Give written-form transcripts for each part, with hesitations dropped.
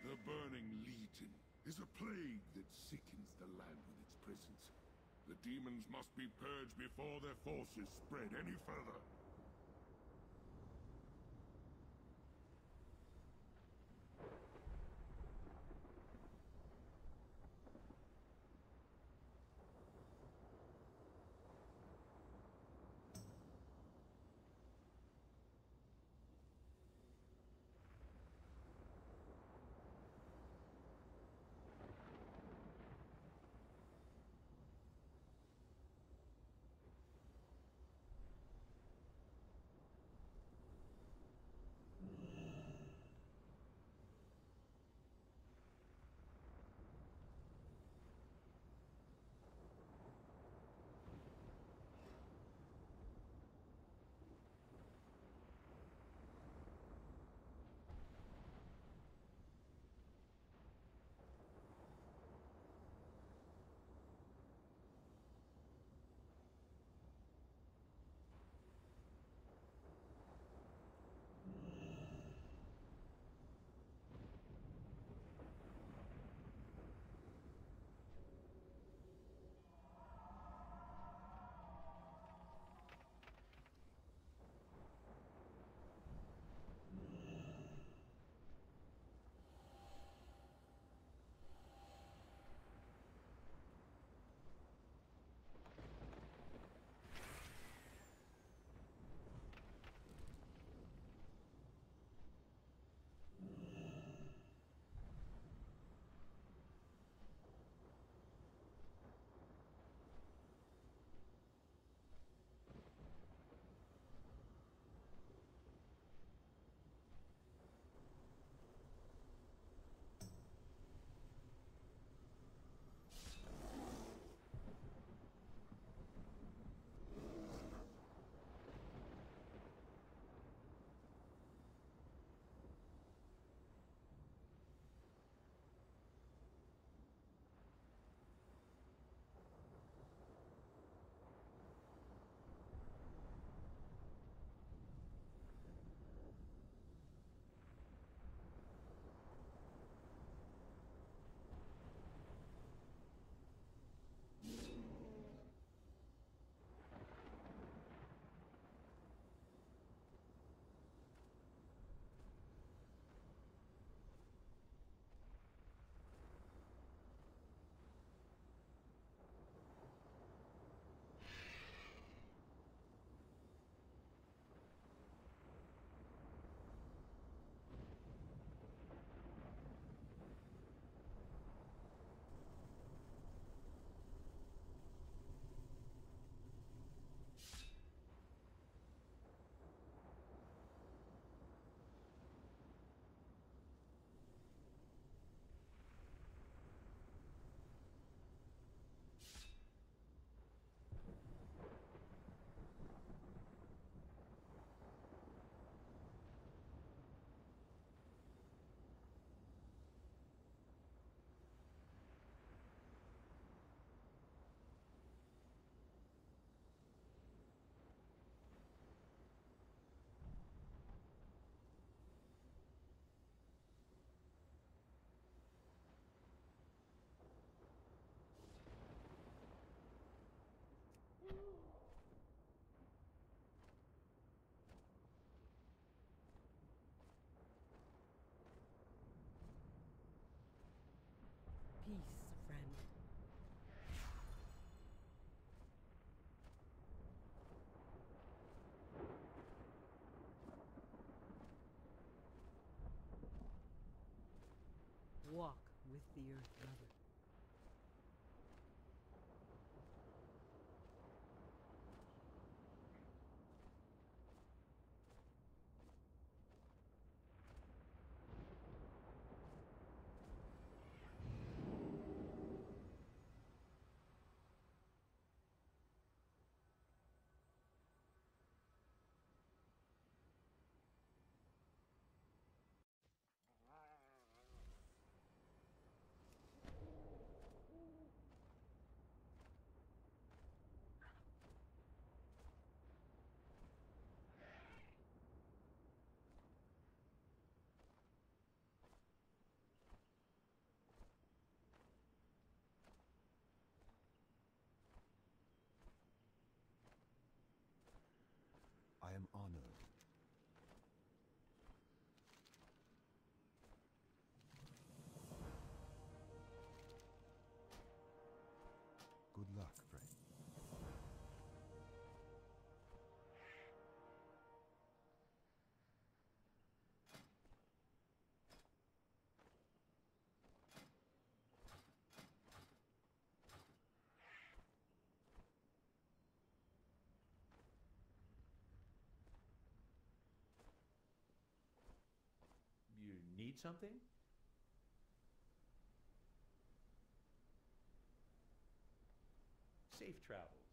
The Burning Legion is a plague that sickens the land with its presence. The demons must be purged before their forces spread any further. Walk with the Earth Mother. I am honored. Good luck, friend. You need something? Safe travels.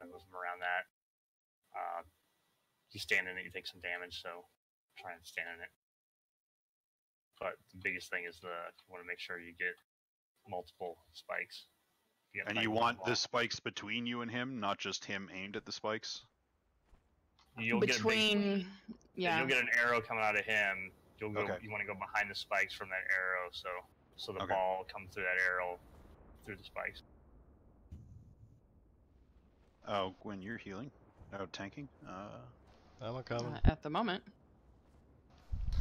move him around that. You stand in it, you take some damage, so try and stand in it. But the biggest thing is you want to make sure you get multiple spikes. And you want the spikes between you and him, not just him aimed at the spikes? You'll Between, get yeah. You'll get an arrow coming out of him. You'll go. Okay. You want to go behind the spikes from that arrow, so the Okay. ball comes through that arrow, through the spikes. Oh, Gwen, you're healing? Oh, tanking? I'm coming. At the moment.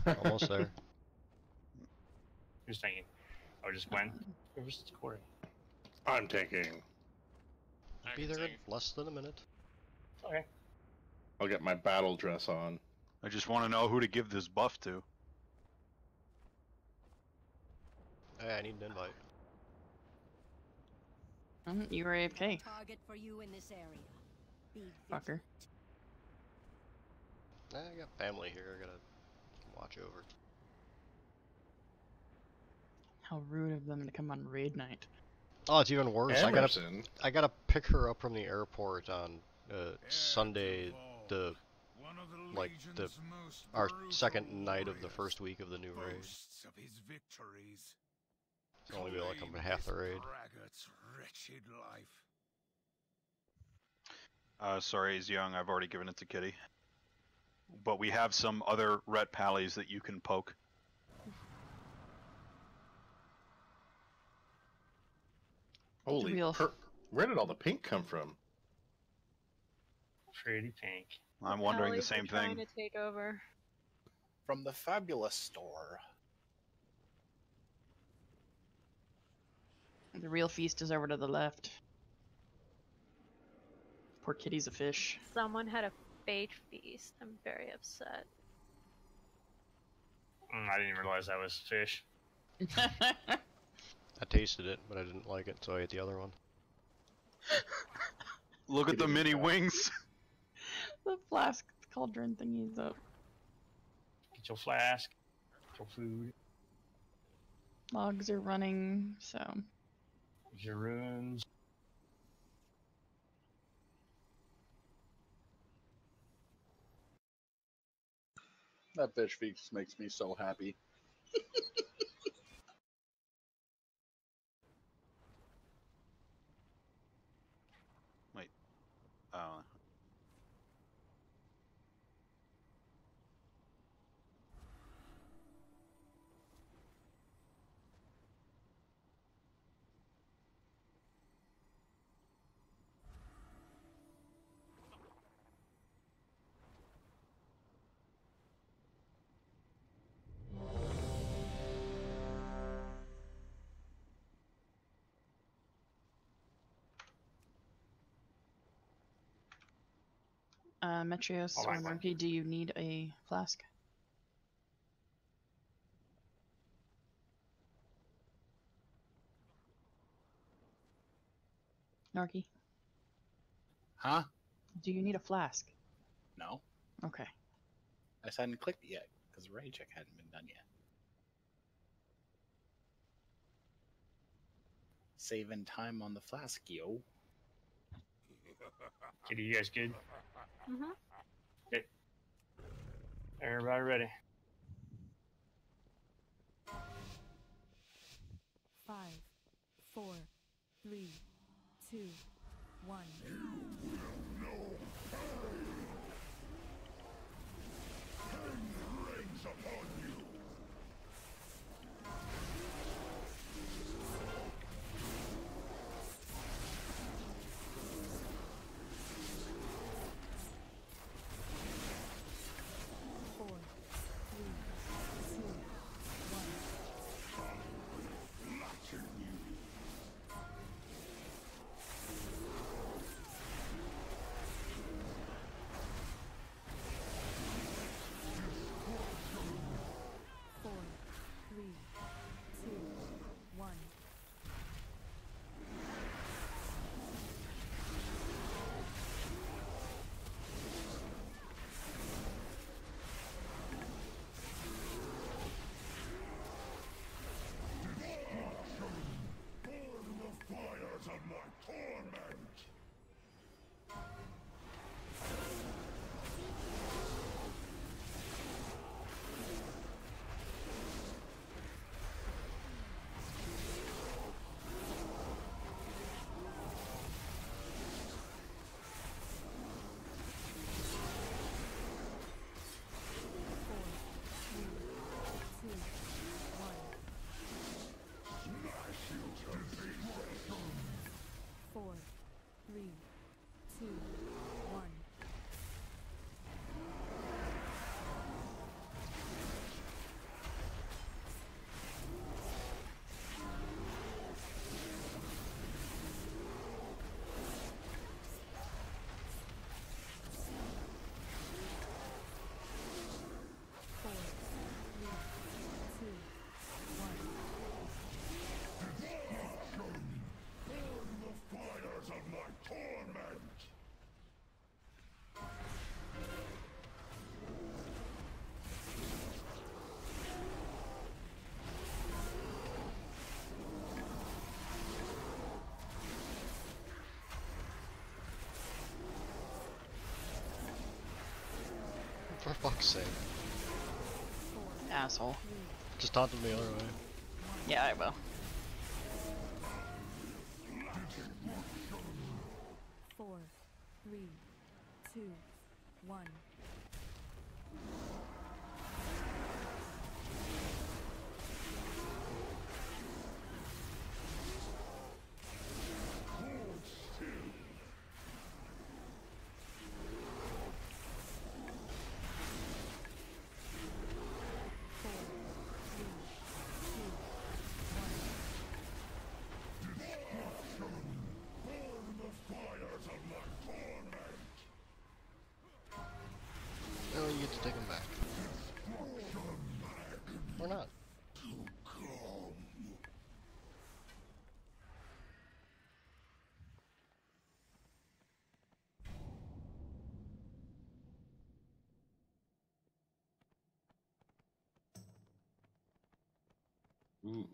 Almost there. Who's tanking? Oh, just Gwen? Where's Corey? I'm taking. I'll be there in less than a minute. Okay. I'll get my battle dress on. I just want to know who to give this buff to. Hey, I need an invite. You were AFK. Target for you in this area. Be Fucker. I got family here. I gotta watch over. How rude of them to come on raid night. Oh, it's even worse. Emerson. I gotta pick her up from the airport on Sunday, our second night of the first week of the new raid. It's only be like I'm half the raid. Sorry, he's young. I've already given it to Kitty. But we have some other ret pallies that you can poke. Holy where did all the pink come from? Pretty pink. I'm wondering the Pallies same are trying thing. to take over. From the fabulous store. The real feast is over to the left. Poor kitty's a fish. Someone had a fake feast. I'm very upset. I didn't realize that was fish. I tasted it, but I didn't like it, so I ate the other one. Look at the mini wings. The flask cauldron thingies up. Get your flask. Get your food. Logs are running, so. Get your runes. That fish feast makes me so happy. Wait. Metrios Oh, or right. Marky, do you need a flask? Narky, Huh? do you need a flask? No. Okay. I just hadn't clicked it yet, because the raid check hadn't been done yet. Saving time on the flask, yo. Kitty, you guys good? Mm-hmm. Okay. Everybody ready? 5, 4, 3, 2, 1. For fuck's sake. Asshole. Just taunt them the other way. Yeah, I will. 4, 3, 2, 1. Oh, you get to take them back. Or not. Ooh,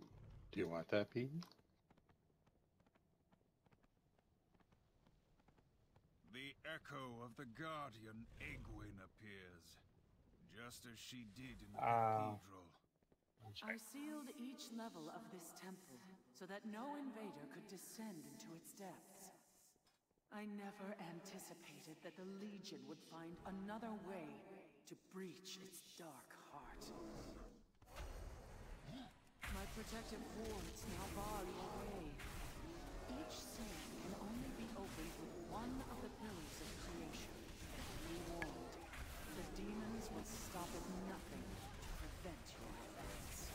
do you want that, Pete? The echo of the guardian Egwin appears, just as she did in the cathedral. I sealed each level of this temple so that no invader could descend into its depths. I never anticipated that the Legion would find another way to breach its dark heart. My protective wards now bar your way. Each seal can only be opened with one of the pillars of creation. Be warned, the demons will stop at nothing to prevent your advance.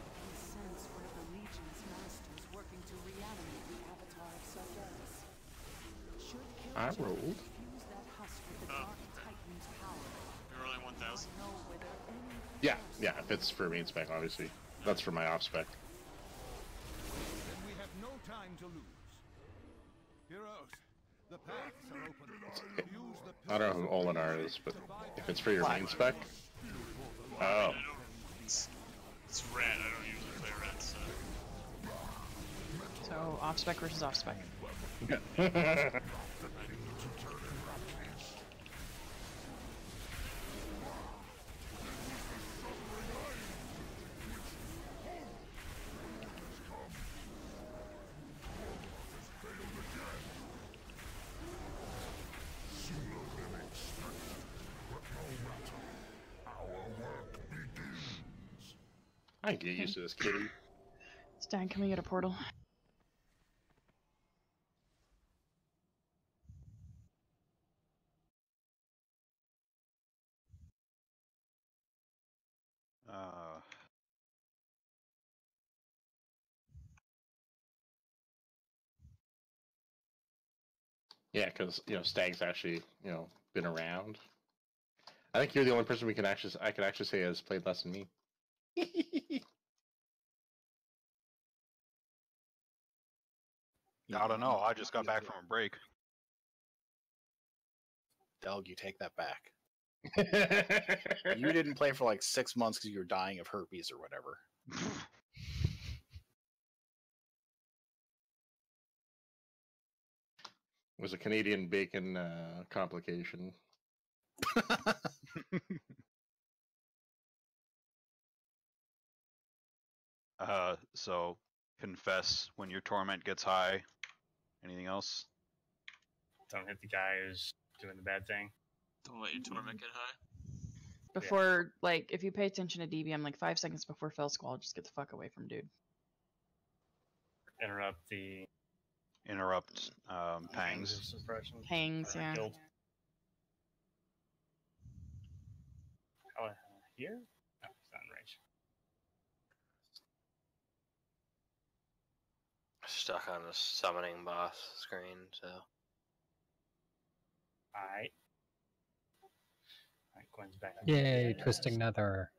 I sense one of the Legion's masters working to reanimate the avatar of Sargeras. Should I Killjoy rolled. infuse that husk with the Dark Titan's power, You're rolling 1,000. know whether any Yeah, if it's for main spec, obviously. That's for my off spec. Then we have no time to lose. Heroes, the paths are open. Use the I don't know who Olinar is, but if it's for your main spec. Oh. It's red. I don't usually play red, so. So off spec versus off spec. I can get used to this kitty. Stan, can we get a portal? Yeah, because Stag's actually been around. I think you're the only person I can actually say has played less than me. I don't know. I just got back from a break. Delg, you take that back. You didn't play for like 6 months because you were dying of herpes or whatever. It was a Canadian bacon complication. So confess when your torment gets high. Anything else? Don't hit the guy who's doing the bad thing. Don't let your torment get high. Before, like, if you pay attention to DBM, like 5 seconds before Fell Squall, just get the fuck away from dude. Interrupt the... Pangs. Suppression. Pangs, yeah. Guild. Oh, here? No, it's not in range. Stuck on a summoning boss screen, so. Alright. Alright, Gwen's back. Yay, Twisting Nether.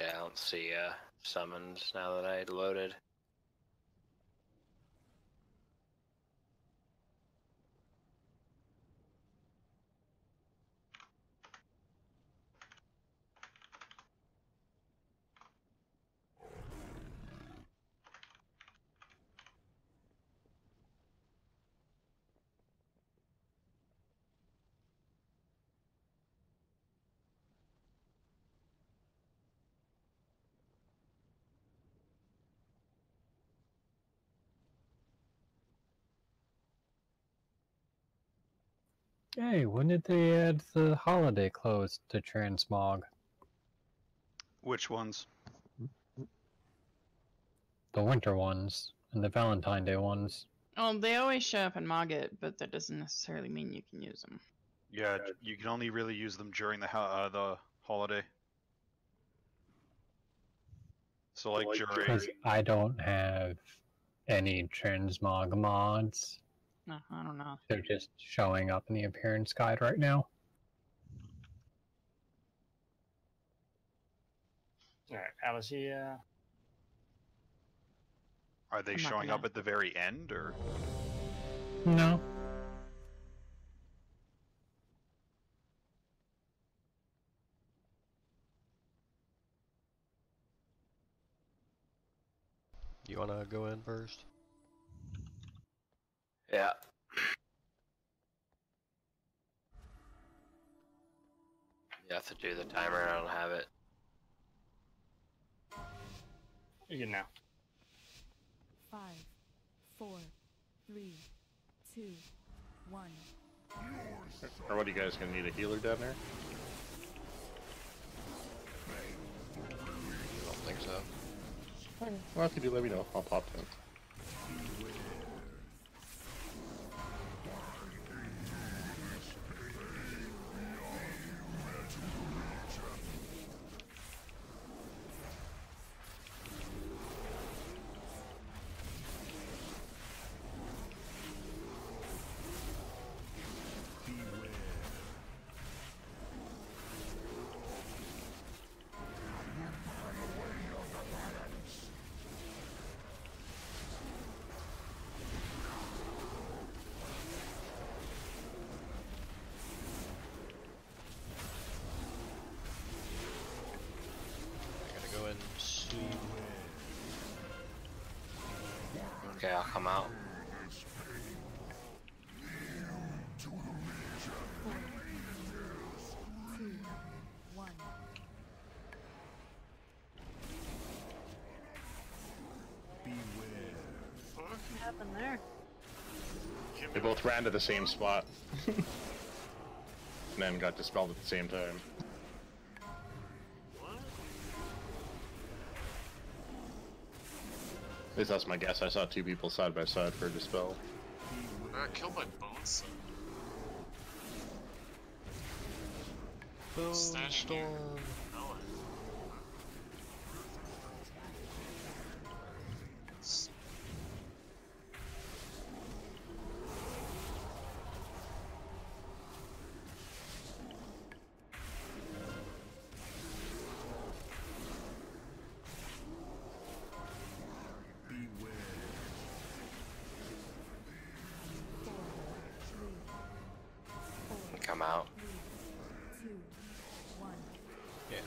Yeah, I don't see summons now that I loaded. Hey, when did they add the holiday clothes to Transmog? Which ones? The winter ones and the Valentine Day ones. Oh, they always show up in Mogget, but that doesn't necessarily mean you can use them. Yeah, you can only really use them during the holiday. So like during. Because I don't have any Transmog mods. No, I don't know. They're just showing up in the appearance guide right now. Alright, Alice, Are they showing up at the very end, or? No. You wanna go in first? Yeah. You have to do the timer, I don't have it. you can now. 5, 4, 3, 2, 1. Or what, are you guys gonna need a healer down there? I don't think so. Well, if you do, let me know. I'll pop in. Okay, I'll come out. What happened there? They both ran to the same spot. And then got dispelled at the same time. At least that's my guess. I saw two people side by side for a dispel. I got killed by Bones. Storm. Come out. 2, 1. Yeah.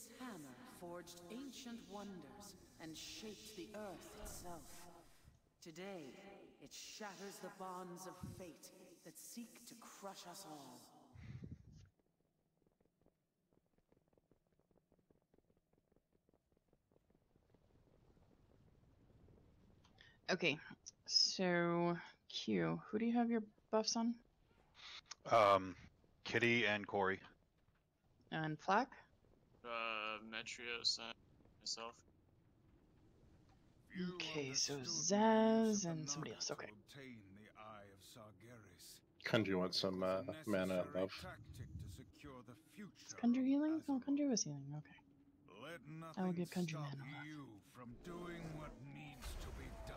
This hammer forged ancient wonders and shaped the earth itself. Today, it shatters the bonds of fate that seek to crush us all. Okay, so Q, who do you have your buffs on? Kitty and Corey. And Flack? Metrios and myself. Okay, so Zaz and somebody else. Okay. Kundry wants some mana above. Is Kundry healing? Oh, Kundry was healing. Okay. I will give Kundry mana. you from doing what needs to be done.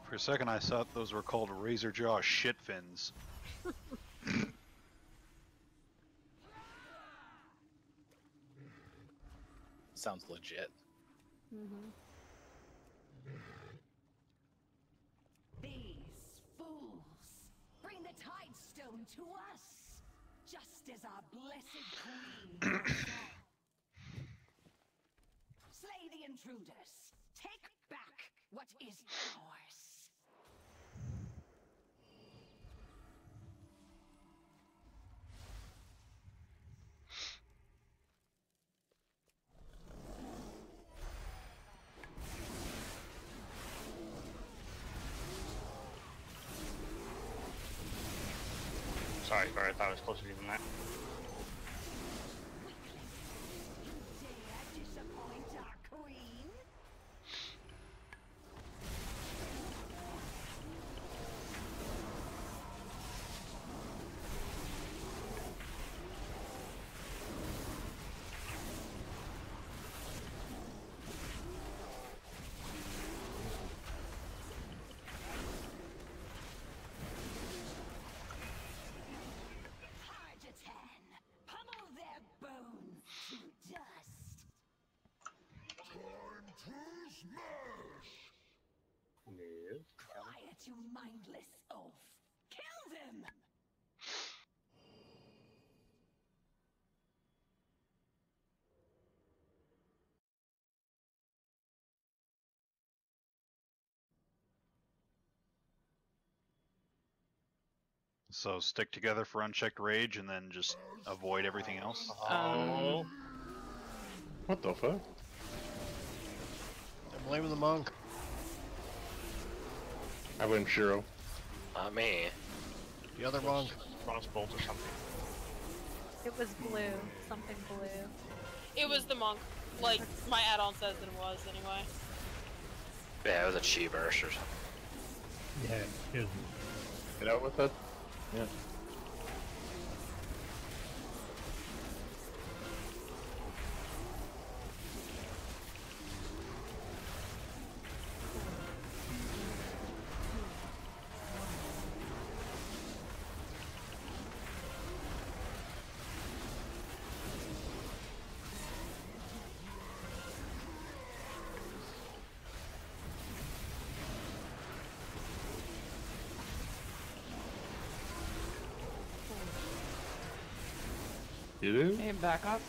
For a second, I thought those were called razor jaw shit fins. Sounds legit. These fools bring the Tide Stone to us, just as our blessed queen foresaw. Slay the intruders. Take back what is ours. Sorry, Bar, I thought it was closer to you than that. Dare disappoint our queen? Harjatan, pummel their bones to dust. Time to smash! No. Quiet, you mindless oaf. Kill them! So stick together for unchecked rage and then just avoid everything else. Oh. What the fuck? I'm blaming the monk. I blame Shiro. Not me. The other monk. Crossbolt or something. It was blue. Something blue. It was the monk. Like, my add-on says that it was, anyway. Yeah, it was a chi burst or something. Yeah, it was. Get out with it. Yeah. You do? Hey, back up.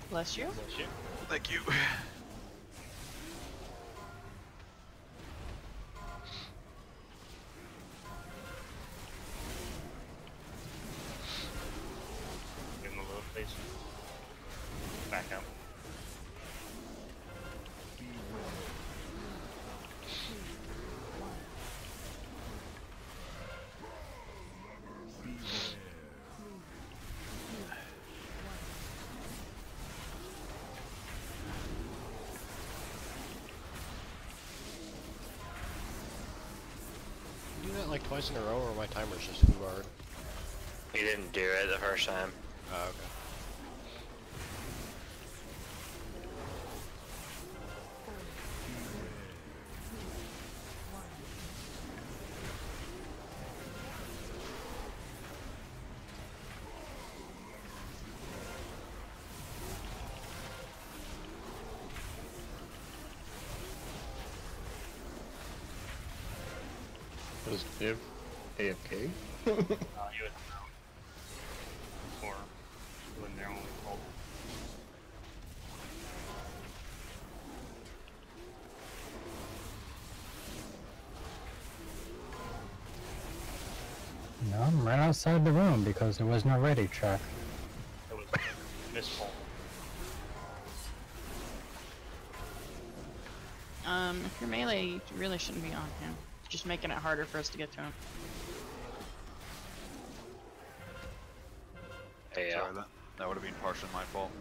Bless you. Bless you. Thank you. Give him a little place. Back up. like twice in a row, or my timer's just too hard? You didn't do it the first time. Oh, okay. Was Div AFK? You would know. Or when they're only called. No, I'm right outside the room because there was no ready check. It was mispull. If you're melee, you really shouldn't be on him. Just making it harder for us to get to him. Hey, Sorry, that would have been partially my fault.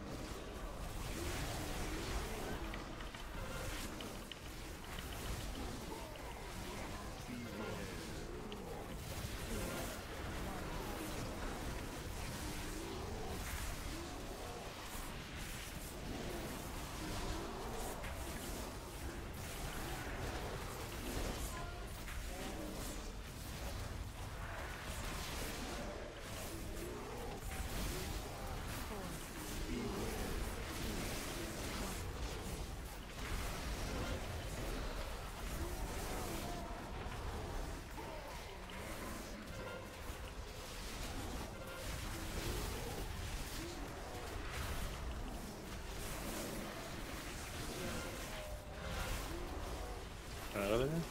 Another one?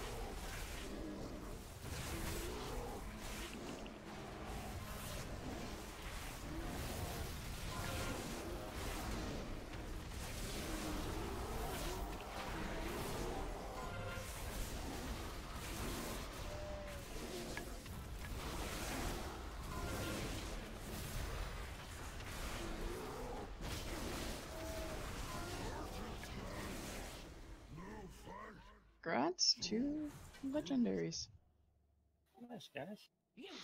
Congrats, 2 legendaries. Nice, guys. Useless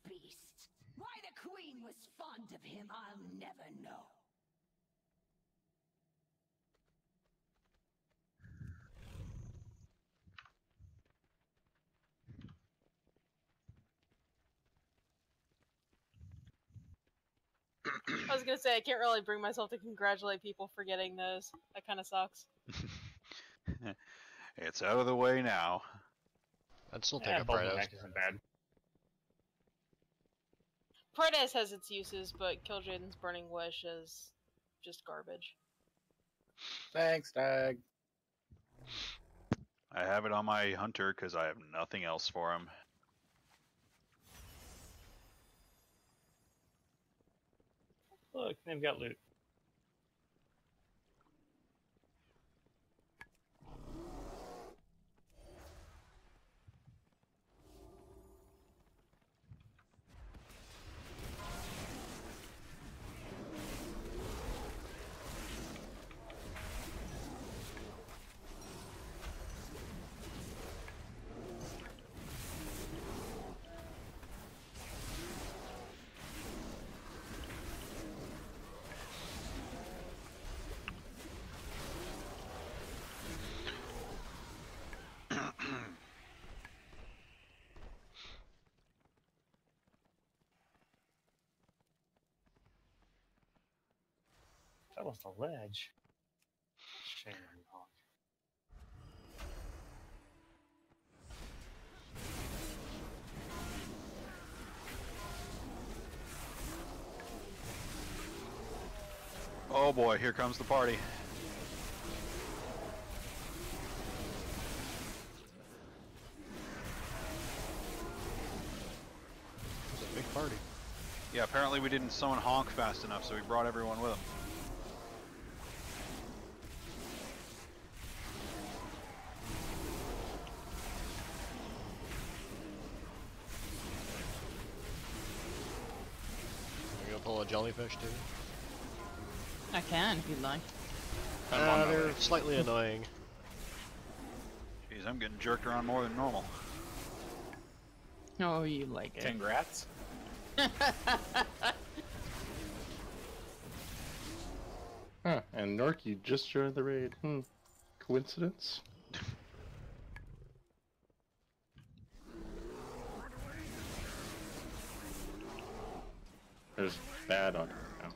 beast. Why the queen was fond of him, I'll never know. I was gonna say, I can't really bring myself to congratulate people for getting those. That kind of sucks. It's out of the way now. I'd still take a Pride isn't bad. Pride has its uses, but Killjaden's Burning Wish is just garbage. Thanks, Dag. I have it on my hunter because I have nothing else for him. Look, they've got loot. That was the ledge. Shame on. Oh boy, here comes the party. It's a big party. Yeah, apparently we didn't summon Honk fast enough, so we brought everyone with him. You gonna pull a jellyfish too? I can, if you'd like. They're slightly annoying. Jeez, I'm getting jerked around more than normal. Oh, you like it. Congrats. Huh, and Norky just joined the raid. Coincidence? There's bad on her now.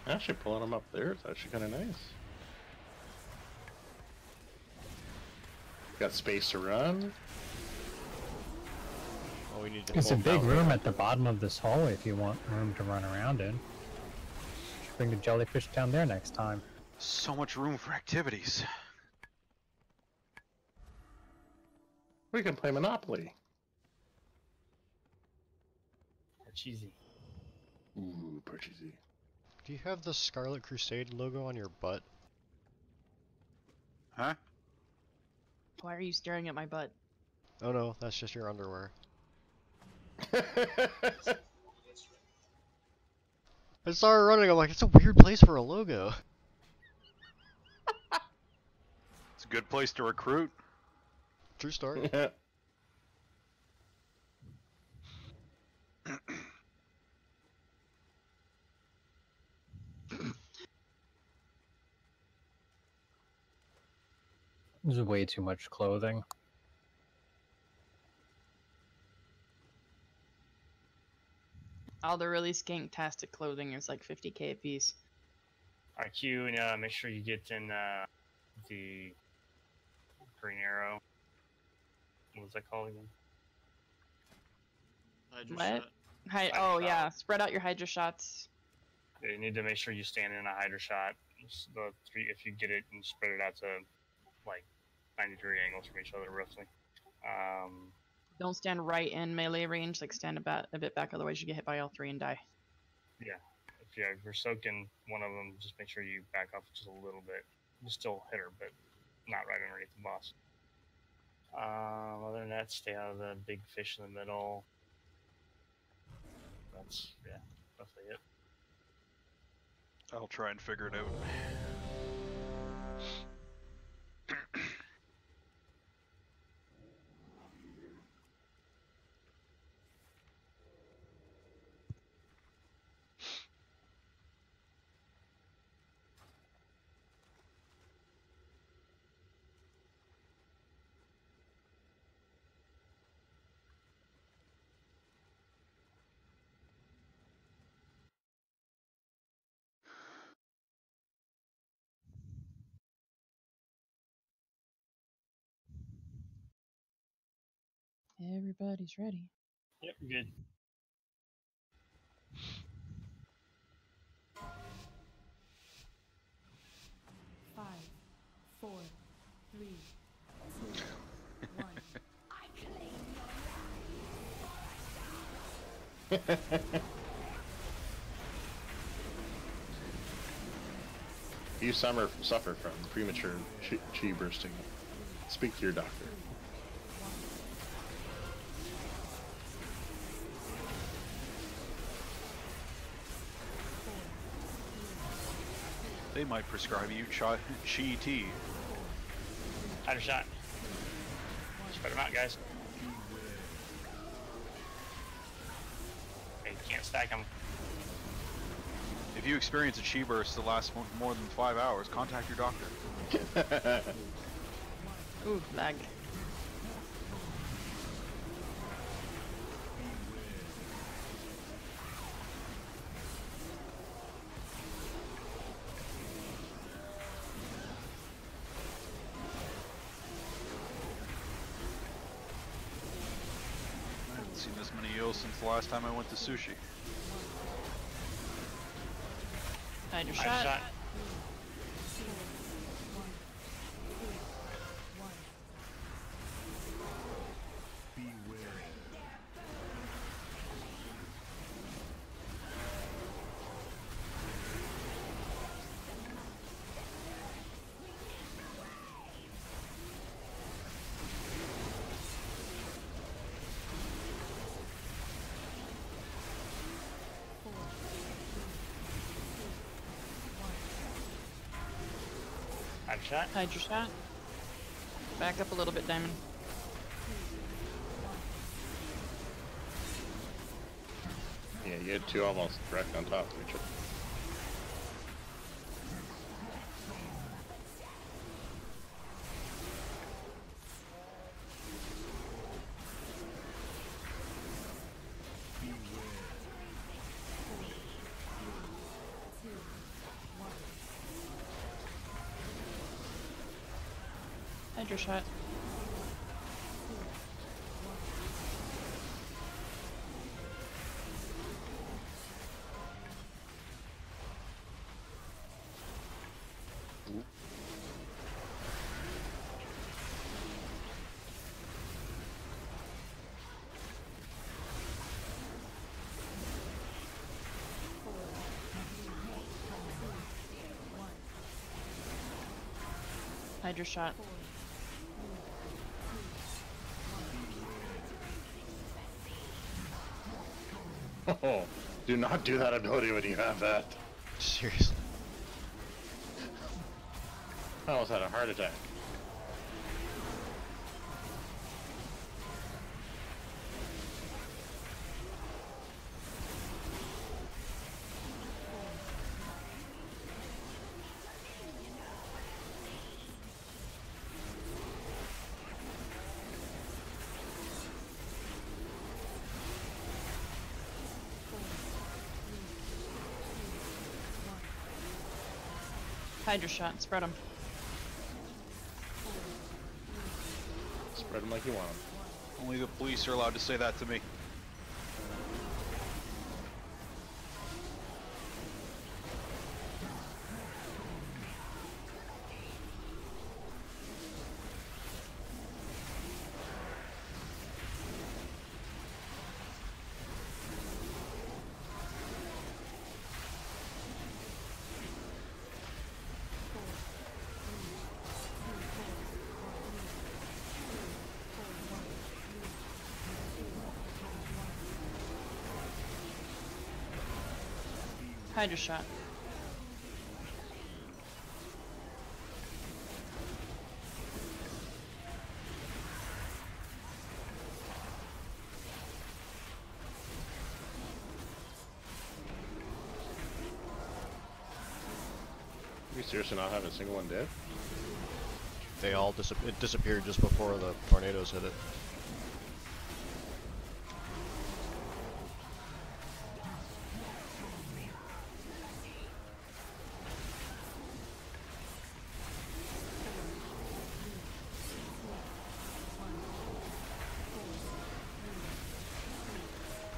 Actually, pulling them up there is actually kind of nice. Got space to run. Oh, we need to It's a hold big down room there. at the bottom of this hallway if you want room to run around in. Should bring the jellyfish down there next time. So much room for activities. We can play Monopoly. Cheesy. Ooh, Parcheesi. Do you have the Scarlet Crusade logo on your butt? Huh? Why are you staring at my butt? Oh no, that's just your underwear. I saw her running, I'm like, it's a weird place for a logo. It's a good place to recruit. True story. There's way too much clothing. All the really skanktastic clothing is like 50k a piece. Alright, Q, make sure you get in the green arrow. What was that called again? Hydra What? shot. Hydra Oh shot. yeah, spread out your Hydra shots. Yeah, you need to make sure you stand in a Hydra shot. The three, if you get it and spread it out to like 90-degree angles from each other, roughly. Don't stand right in melee range, like stand a bit back, otherwise you get hit by all three and die. Yeah, if you're soaking one of them, just make sure you back off just a little bit. You still hit her, but not right underneath the boss. Other than that, stay out of the big fish in the middle. That's it. I'll try and figure it out. Everybody's ready. Yep, good. Five, 4, 3, 2, 1. I claim You suffer from premature chi bursting. Speak to your doctor. They might prescribe you chi tea. Hydra shot. Spread them out, guys. Hey, you can't stack them. If you experience a chi burst that lasts more than 5 hours, contact your doctor. Ooh, lag. I haven't seen this many eels since the last time I went to sushi. Hydra Hydra shot. shot. Hydra shot. Hydra shot. Back up a little bit, Diamond. Yeah, you had two almost direct on top of each other. Hydra shot. Hydra shot. Oh, do not do that ability when you have that. Seriously. I almost had a heart attack. Hydra shot. Spread them. Spread them like you want them. Only the police are allowed to say that to me. Hydra shot. Are you seriously not having a single one dead? They all it disappeared just before the tornadoes hit it.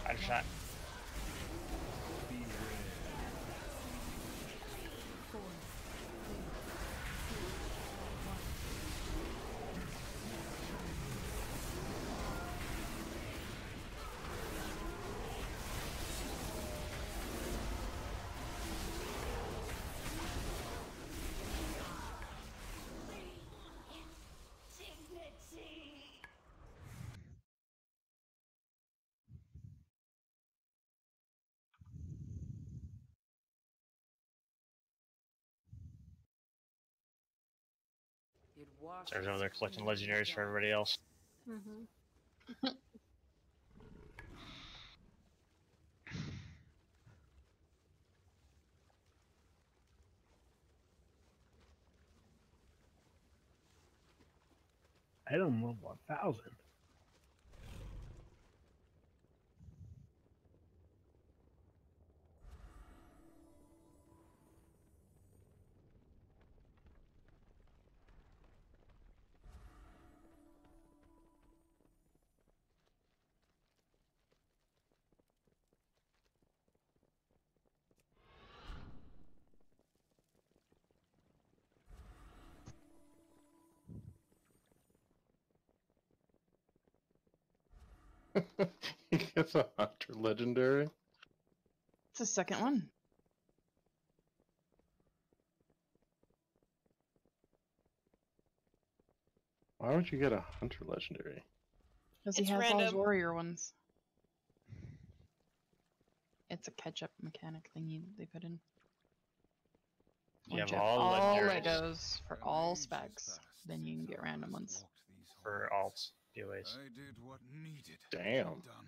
Hydra shot. There's over there collecting legendaries for everybody else. Mm-hmm. Item level 1000. He gets a hunter legendary. It's the second one. Why would you get a hunter legendary? Because he It's has all his random. warrior ones. It's a catch-up mechanic thingy they put in. You Once have you have all all legendaries Legos for all specs, then you can get random ones. for alts, POAs. I did what needed Damn. to be done.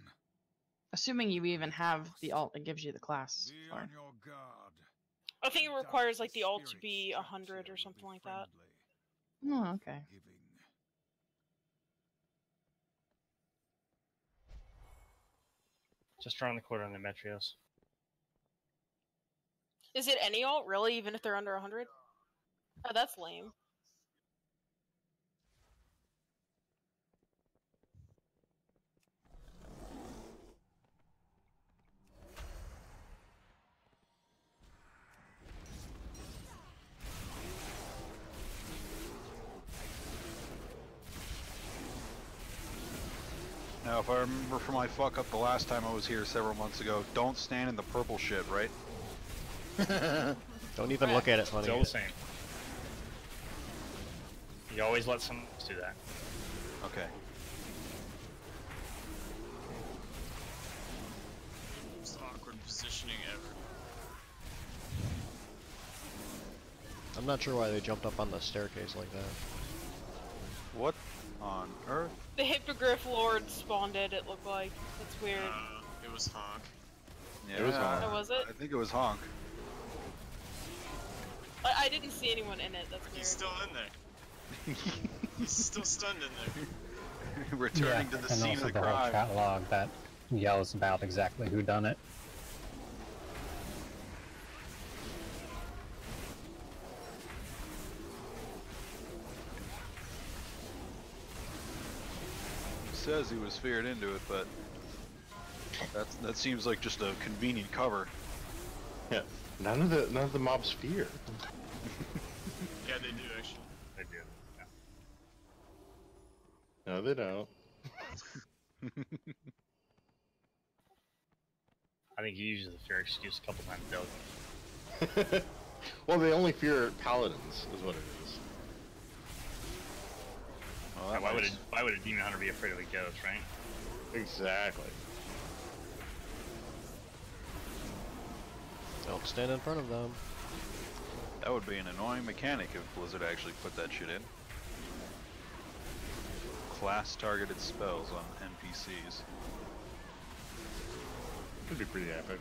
Assuming you even have the alt that gives you the class. Be Sorry. on your guard. I think it requires like the alt to be 100 or something like that. Oh, okay. Just around the corner on the Metrios. Is it any alt, really, even if they're under 100? Oh, that's lame. Now, if I remember from my fuck up the last time I was here several months ago, don't stand in the purple shit, right? Don't even look at it, honey. Still the same. You always let someone else do that. Okay. Most awkward positioning ever. I'm not sure why they jumped up on the staircase like that. What on earth? The Hippogriff Lord spawned it looked like. That's weird. It was Honk. Yeah, It was Honk. Oh, was it? I think it was Honk. I didn't see anyone in it, that's weird. He's still in there. He's still stunned in there. Returning to the and scene also of the the whole crime. chat log that yells about exactly who done it. Says he was feared into it, but that seems like just a convenient cover. Yeah, none of the mobs fear. Yeah, they do actually. They do. Yeah. No, they don't. I think he uses the fair excuse a couple times daily. Well, they only fear paladins, is what it is. Well, why would a demon hunter be afraid of a ghost, right? Exactly. Don't stand in front of them. That would be an annoying mechanic if Blizzard actually put that shit in. Class targeted spells on NPCs. Could be pretty epic.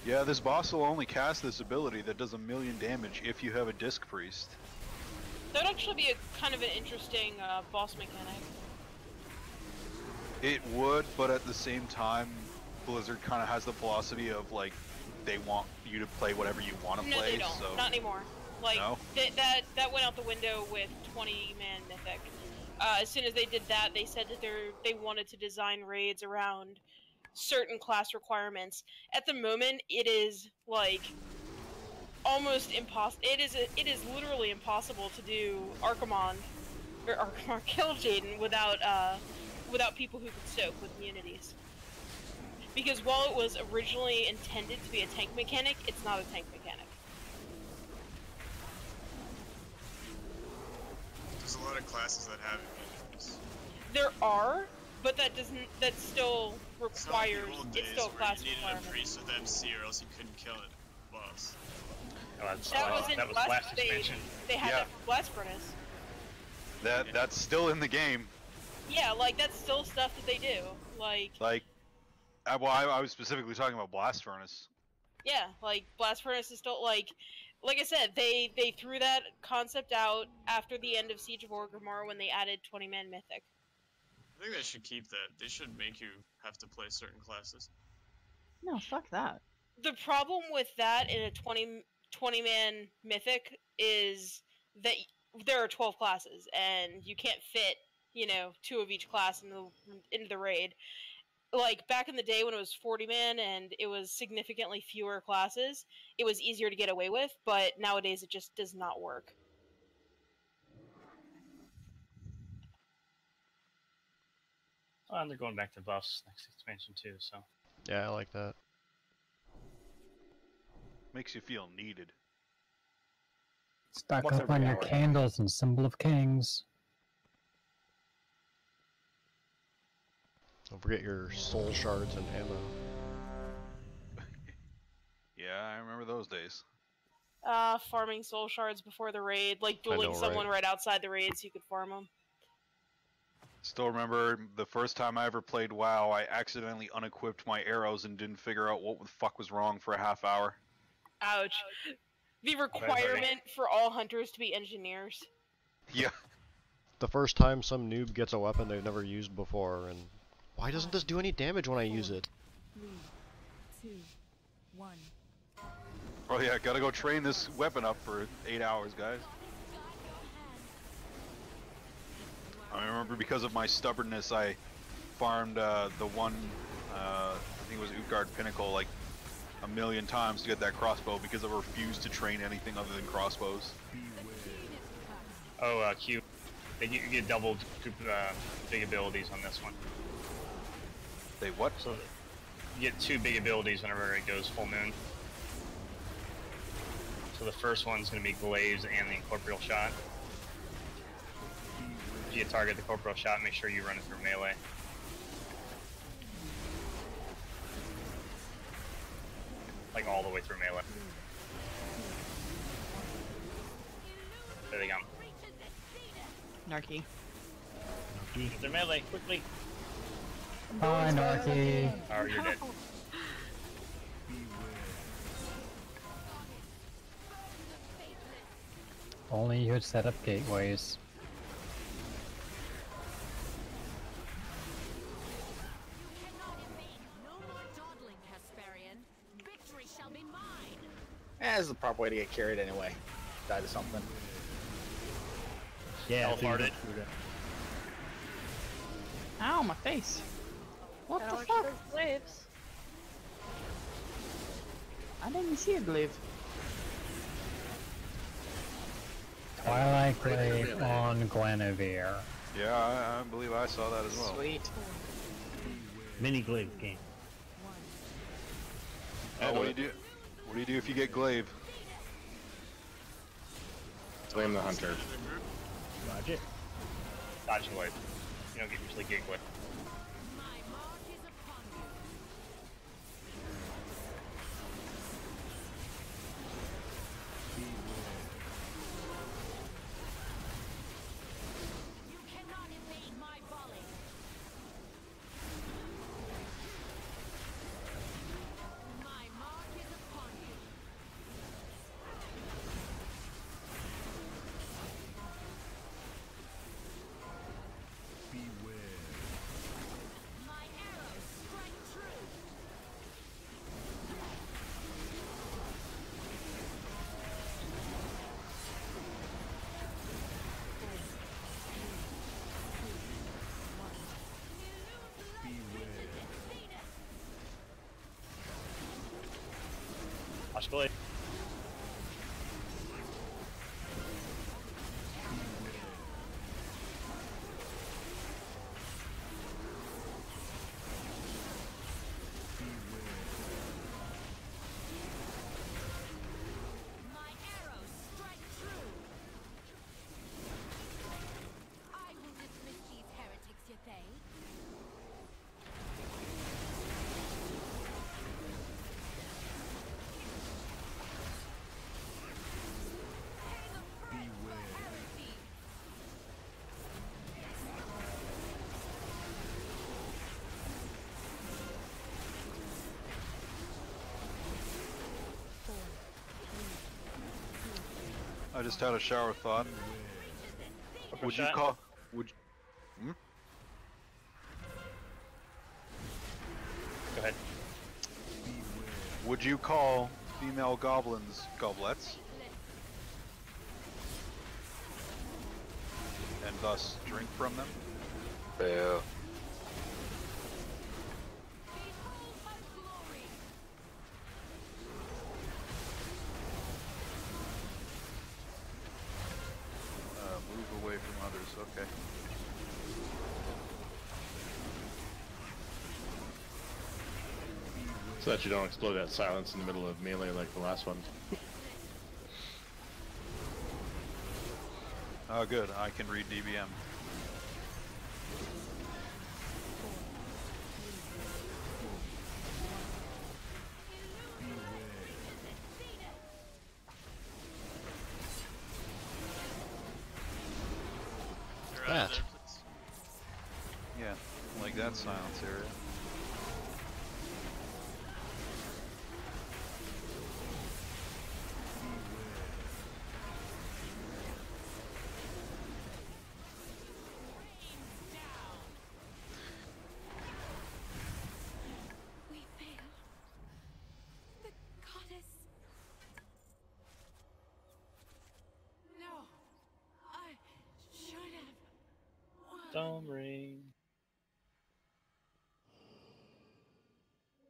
Yeah, this boss will only cast this ability that does 1,000,000 damage if you have a Disc Priest. That would actually be a kind of an interesting boss mechanic. It would, but at the same time, Blizzard kind of has the philosophy of like, they want you to play whatever you want to No, play. they don't. So Not anymore. Like No? that went out the window with 20-man Mythic. As soon as they did that, they said that they wanted to design raids around certain class requirements. At the moment, it is like almost impossible. It is literally impossible to do Archimon or Kill Jaden without people who could soak with immunities. Because while it was originally intended to be a tank mechanic, it's not a tank mechanic. There's a lot of classes that have immunities. There are, but that still requires, It's not like the old it's days still a where class you needed requirement. a priest with MC or else you couldn't kill it. Boss. Oh, that's That was in last last expansion. They had Yeah. that for Blast Furnace. that's still in the game. Yeah, like that's still stuff that they do. Like, I was specifically talking about Blast Furnace. yeah, like Blast Furnace is still like I said, they threw that concept out after the end of Siege of Orgrimmar when they added 20-man Mythic. I think they should keep that. They should make you have to play certain classes. No, fuck that. The problem with that in a 20-man Mythic is that there are 12 classes, and you can't fit, 2 of each class into the raid. Like, back in the day when it was 40-man and it was significantly fewer classes, it was easier to get away with, but nowadays it just does not work. Oh, and they're going back to buffs next expansion too, so. Yeah, I like that. Makes you feel needed. Stock Once up every on your hour. candles and Symbol of Kings. Don't forget your soul shards and ammo. Yeah, I remember those days. Farming soul shards before the raid, like I know, dueling someone right? right outside the raid so you could farm them. Still remember the first time I ever played WoW, I accidentally unequipped my arrows and didn't figure out what the fuck was wrong for a half hour. Ouch. The requirement for all hunters to be engineers. Yeah. The first time some noob gets a weapon they've never used before, and why doesn't this do any damage when I use it? 3, 2, 1. Oh yeah, gotta go train this weapon up for 8 hours, guys. I remember because of my stubbornness, I farmed the one, I think it was Utgard Pinnacle, like a million times to get that crossbow because I refused to train anything other than crossbows. Oh, Q. You get double big abilities on this one. They what? So you get 2 big abilities whenever it goes full moon. So the first one's going to be Glaives and the Incorporeal Shot. If you target the Corporeal Shot, make sure you run it through melee. Like all the way through melee. There they go. Narky. They're melee, quickly. Bye, Narky. Oh, you're dead. Only you had set up gateways. That's the proper way to get carried anyway. Die to something. Yeah, Teleported. Ow, my face. What I the don't fuck? those glaives. I didn't see a glaive. Twilight Glaive on Guinevere. Yeah, I believe I saw that as well. Sweet. Mini glaive game. Oh, what do you do? What do you do if you get glaive? Blame the hunter. Dodge it. Dodge glaive. You don't usually get glaive. Watch glaive. I just had a shower thought. Would you call? Would? Hmm? Go ahead. Would you call female goblins goblets? And thus drink from them? Boo. Move away from others, okay. So that you don't explode that silence in the middle of melee like the last one. Oh good, I can read DBM. that silence area. We failed. The goddess. No, I should have. Don't ring.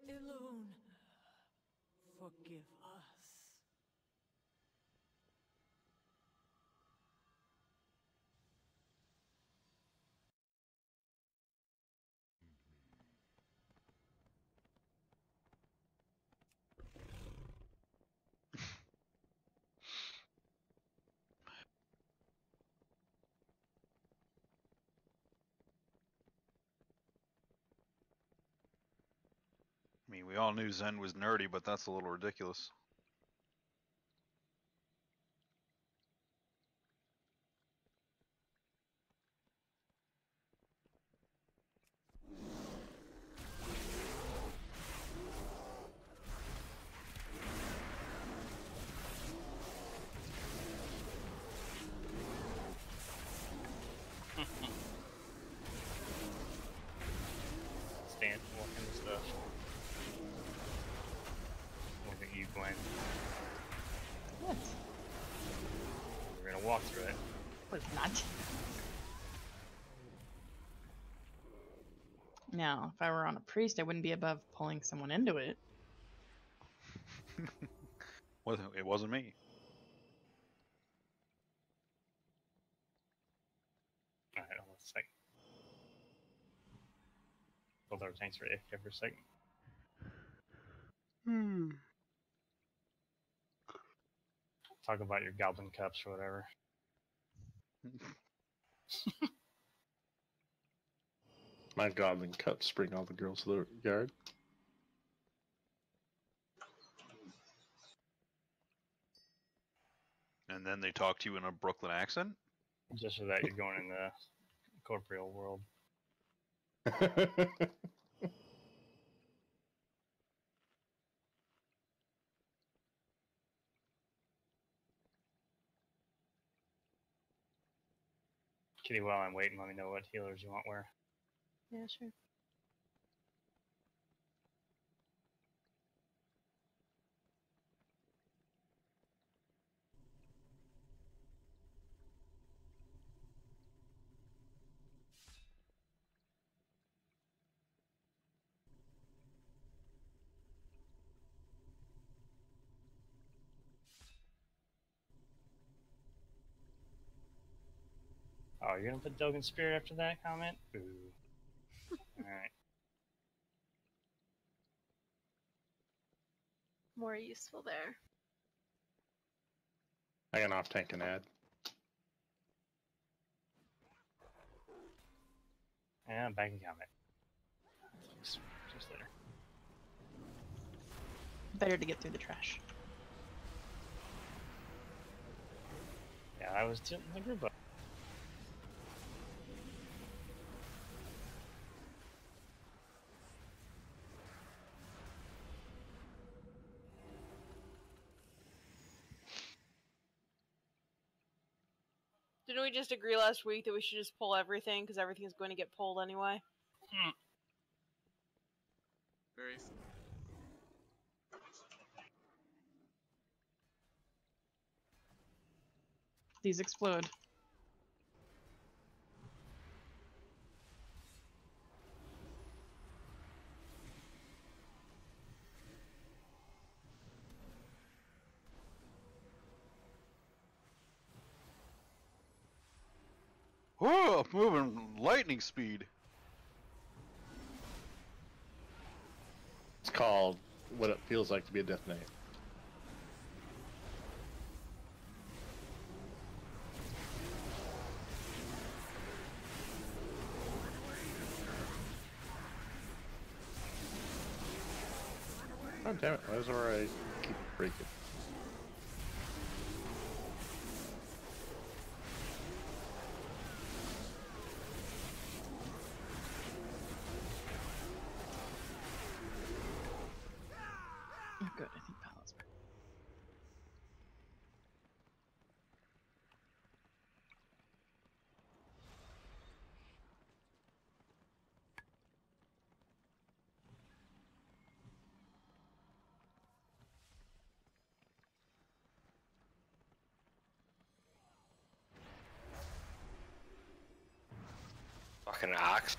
Elune, forgive us. I mean, we all knew Zen was nerdy, but that's a little ridiculous. Stand walking the stuff. Look at you, Gwen. What? We're gonna walk through it. Was not. Now, if I were on a priest, I wouldn't be above pulling someone into it. It wasn't me. Alright, hold on a second. Hold our tanks ready here for a second. Talk about your goblin cups or whatever. My goblin cups bring all the girls to the yard. And then they talk to you in a Brooklyn accent? Just so that you're going in the corporeal world. Kitty, while I'm waiting, let me know what healers you want where. Yeah, sure. Oh, you're gonna put Dogan Spirit after that comment? Ooh. Alright. More useful there. I got an off tank and add. And back in comment. Just later. Better to get through the trash. Yeah, I was in the group. Didn't we just agree last week that we should just pull everything because everything's going to get pulled anyway? Very. These explode. Whoa, moving lightning speed. It's called what it feels like to be a Death Knight. Oh damn it, why is where I keep breaking? Good, I think Palad's back. Fucking ox.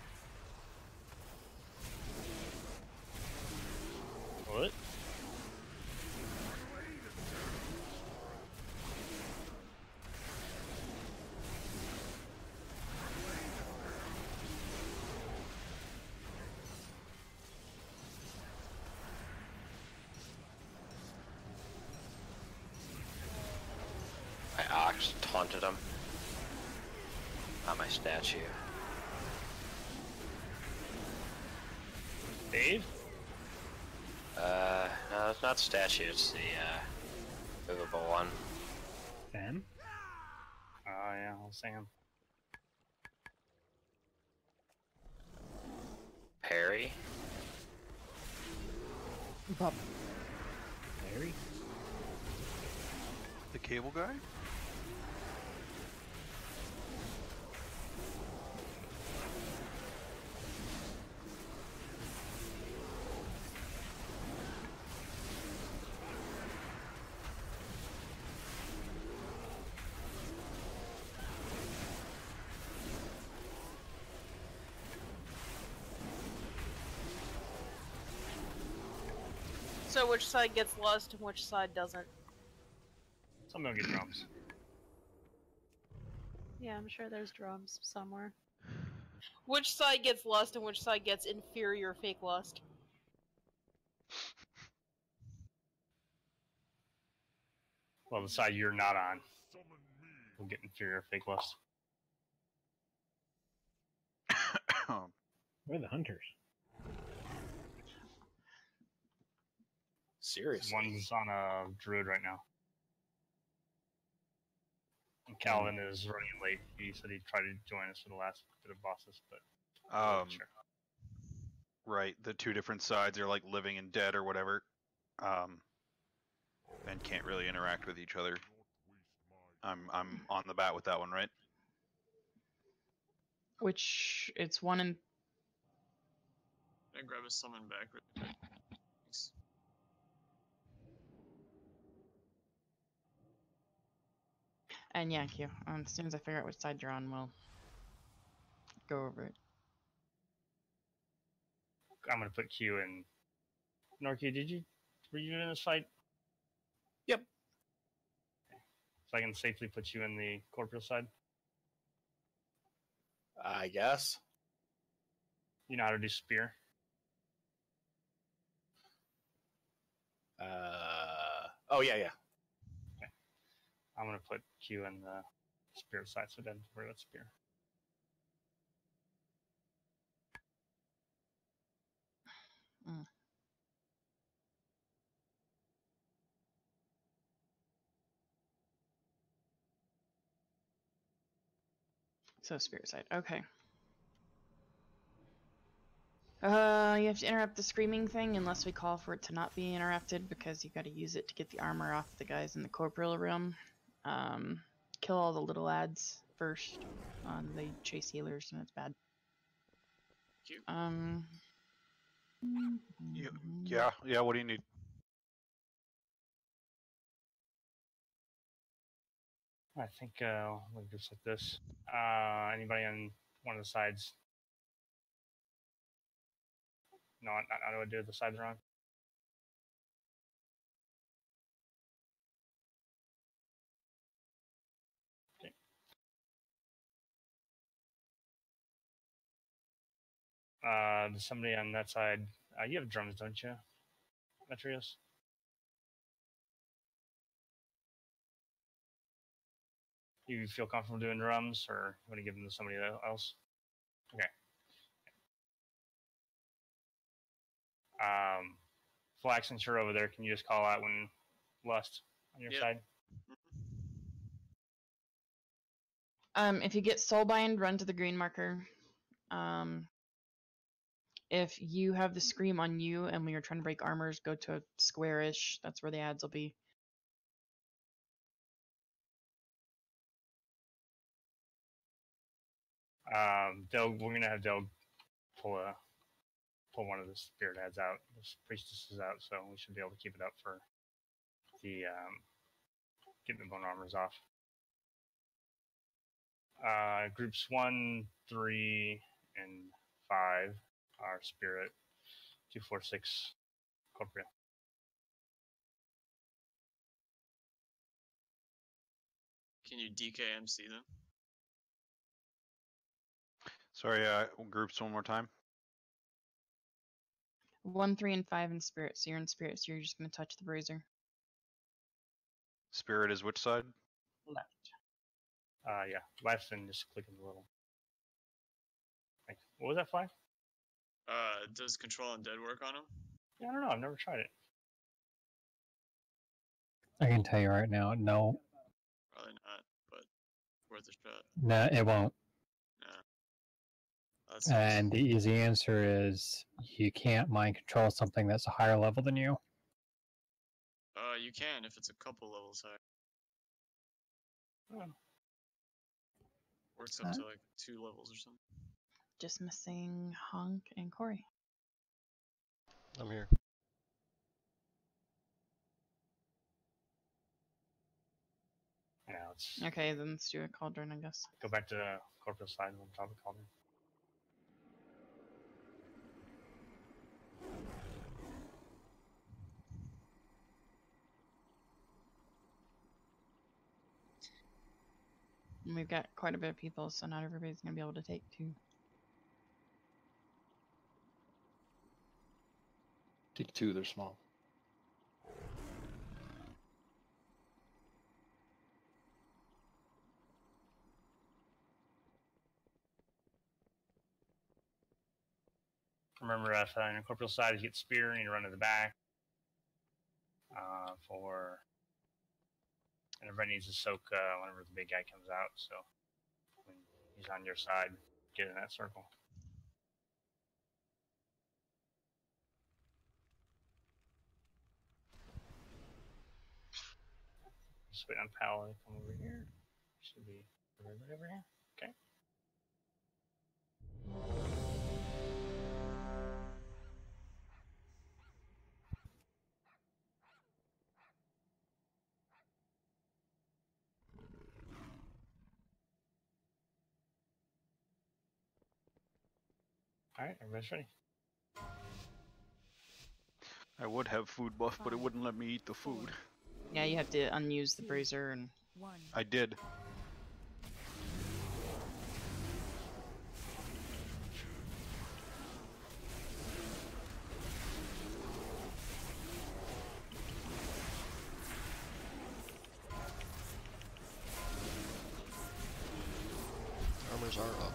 What? My ox taunted him. Not my statue. Dave? No, it's not statue, it's the, movable one. Sam? Oh, yeah, Sam. Perry? Bob. Larry? The cable guy? So which side gets lost and which side doesn't? Some don't get drums. Yeah, I'm sure there's drums somewhere. Which side gets lust and which side gets inferior fake lust? Well, the side you're not on will get inferior fake lust. We're the hunters. Seriously. One's on a druid right now. And Calvin is running late. He said he'd try to join us for the last bit of bosses, but sure. Right, the two different sides are like living and dead or whatever, and can't really interact with each other. I'm on the bat with that one, right? Which it's one in. I grab a summon back really quick. Thanks. And yeah, Q. As soon as I figure out which side you're on, we'll go over it. I'm gonna put Q in. Norky, were you in this fight? Yep. So I can safely put you in the corporeal side? I guess. You know how to do spear? Oh yeah. Okay. I'm gonna put Q in the spirit side, so don't worry about spear. So spirit side. Okay. You have to interrupt the screaming thing unless we call for it to not be interrupted because you got to use it to get the armor off the guys in the corporeal realm. Kill all the little lads first. They chase healers and it's bad. Cute. Yeah. What do you need? I think we'll do just like this. Anybody on one of the sides? No, not how do I do the sides wrong? Okay. There's somebody on that side. You have drums, don't you, Metrios? You feel comfortable doing drums, or you want to give them to somebody else? Okay. Flax, since you're over there, can you just call out when lust on your side? If you get soulbind, run to the green marker. If you have the scream on you and when you're trying to break armors, go to a square-ish. That's where the ads will be. We're gonna have Del pull one of the spirit ads out, the priestesses out, so we should be able to keep it up for the getting the bone armors off. Groups 1, 3, and 5 are spirit. 2, 4, 6 corporeal. Can you DKMC them? Sorry, groups one more time. 1, 3, and 5 in spirit. So you're in spirit, so you're just going to touch the bruiser. Spirit is which side? Left. Yeah, left and just clicking the little. Like, what was that 5? Does Control Undead work on them? Yeah, I don't know. I've never tried it. I can tell you right now, no. Probably not, but worth a shot. No, it won't. No. And the easy answer is you can't mind control something that's a higher level than you. You can if it's a couple levels higher. Oh. Works up to like 2 levels or something. Just missing Hunk and Corey. I'm here. Yeah, let's Okay, then let's do a cauldron, I guess. go back to the corporeal side on top of cauldron. And we've got quite a bit of people, so not everybody's going to be able to take 2. Take 2, they're small. Remember, if on the corporeal side, you get spear and you run to the back. And everybody needs to soak whenever the big guy comes out. So when he's on your side, get in that circle. Just wait on Pal to come over here. Should be everybody over here. Okay. Alright, everybody's ready. I would have food buff, but it wouldn't let me eat the food. Yeah, you have to unuse the bruiser and... I did. Armors are up.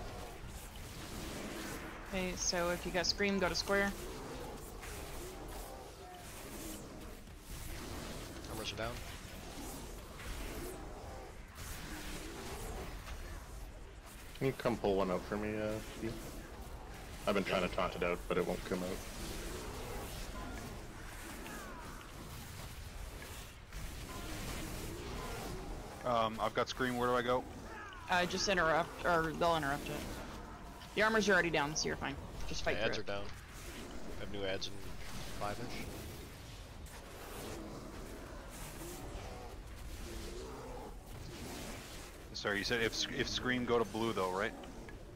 Okay, so if you got Scream, go to square. Armors are down. Can you come pull one out for me, Steve? I've been trying to taunt it out, but it won't come out. I've got Scream, where do I go? Just interrupt, or they'll interrupt it. The armors are already down, so you're fine. Just fight My through ads it. are down. I have new ads in 5-ish. Sorry, you said if Scream go to blue though, right?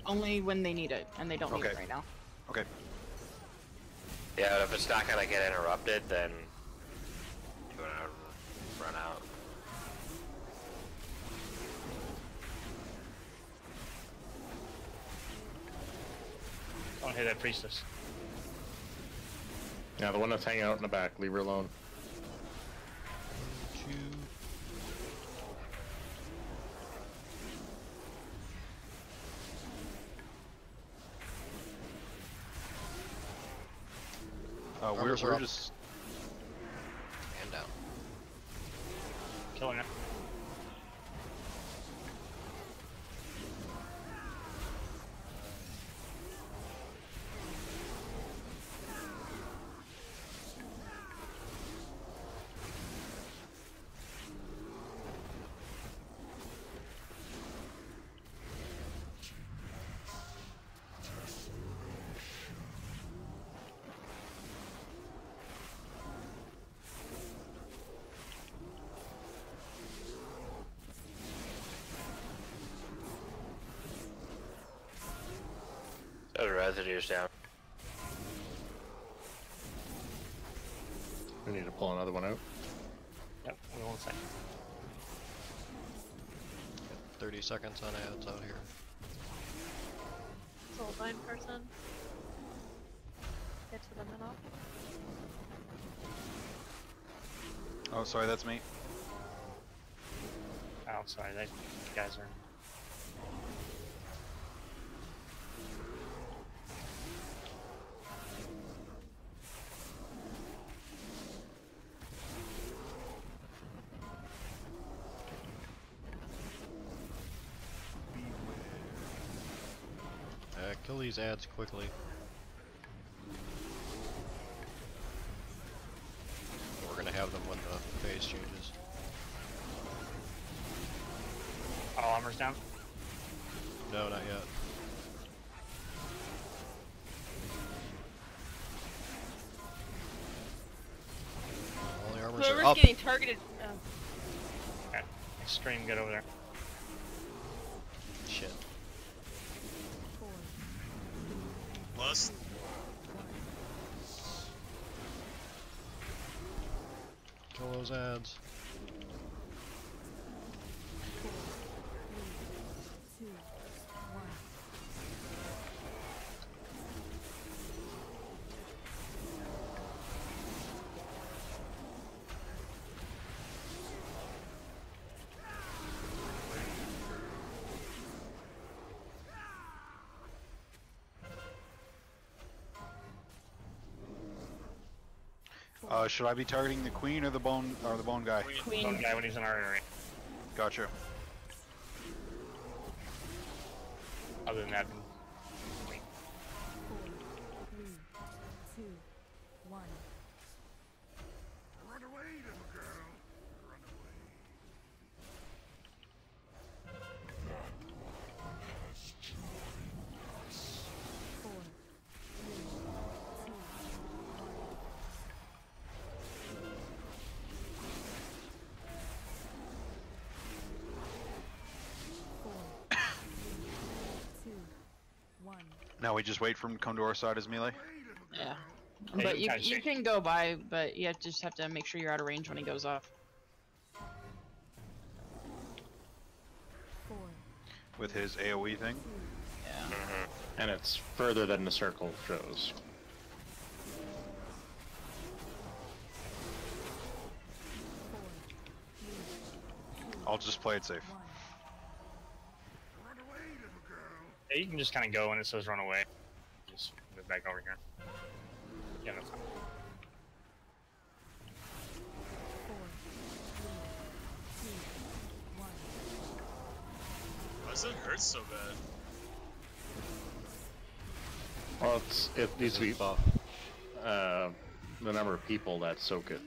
Only when they need it, and they don't need it right now. Okay. Yeah, if it's not gonna get interrupted, then you're gonna run out. Don't hit that priestess. Yeah, the one that's hanging out in the back, leave her alone. We're just... And down. Killing it. Wizardeer's down. We need to pull another one out. Yep, hold on 1 second. 30 seconds on ads out here. Soul blind person. Get to the middle. Oh, sorry, that's me. Oh, sorry, these guys are. Kill these ads quickly. We're gonna have them when the phase changes. All armor's down? No, not yet. All the armors Whoever's are up. getting targeted. Okay, extreme, get over there. Shit. Plus, Kill those ads. Should I be targeting the queen or the bone guy? Queen. Bone guy when he's in our area. Gotcha. Other than that, 4, 3, 2, 1. Run away, little girl. Run away. Four, three, two, one. Now we just wait for him to come to our side as melee? Yeah. Hey, But you you, can you can go by, but you just have to make sure you're out of range when he goes off. 4, With his AoE thing? Yeah. And it's further than the circle shows. I'll just play it safe. yeah, you can just kind of go when it says run away. Just move back over here. Yeah, that's fine. 4, 3, 2, 1. why does it hurt so bad? Well, it needs to be the number of people that soak it.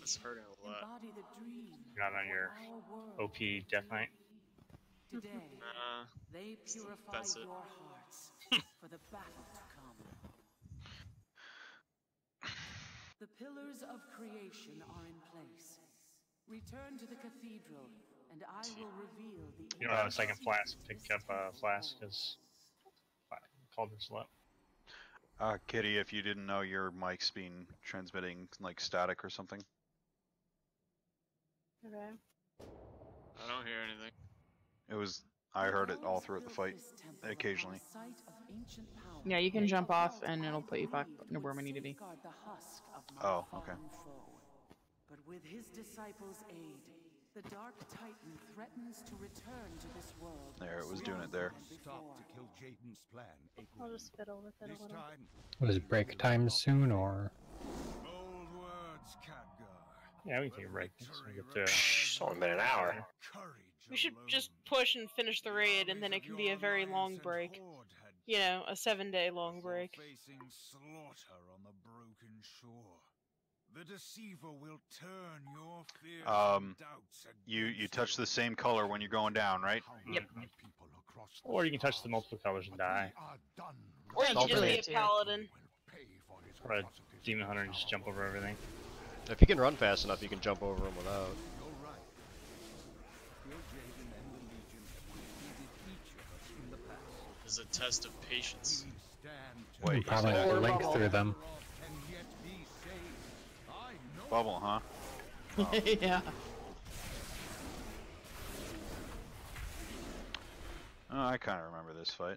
It's hurting a lot. Embody the dream You're not on your OP Death Knight. today. Nah, They purify that's it. your hearts for the battle to come. The pillars of creation are in place. Return to the cathedral, and I will reveal the. You don't have a second flask. Pick up a flask because Calder's low. Kitty, if you didn't know, your mic's been transmitting like static or something. Okay. I don't hear anything. It was. I heard it all throughout the fight, occasionally. Yeah, you can jump off and it'll put you back where we need to be. Oh, okay. But with his disciples' aid, the Dark Titan threatens to return to this world. There, it was doing it there. Stop to kill Jaden's plan. I'll just fiddle with it a little. Was it break time soon or? Bold words, Khadgar. Yeah, we can take a break. So we get to. It's only been an hour. We should just push and finish the raid, and then it can be a very long break. You know, a 7-day long break. Facing slaughter on the broken shore. The deceiver will turn your fears and doubts You touch the same color when you're going down, right? Yep. Or you can touch the multiple colors and die. Or you can just be a too. paladin. Or a demon hunter and just jump over everything. If you can run fast enough, you can jump over them without. is a test of patience. Wait, you probably have to link through them. Bubble, huh? Oh. Yeah. Oh, I kind of remember this fight.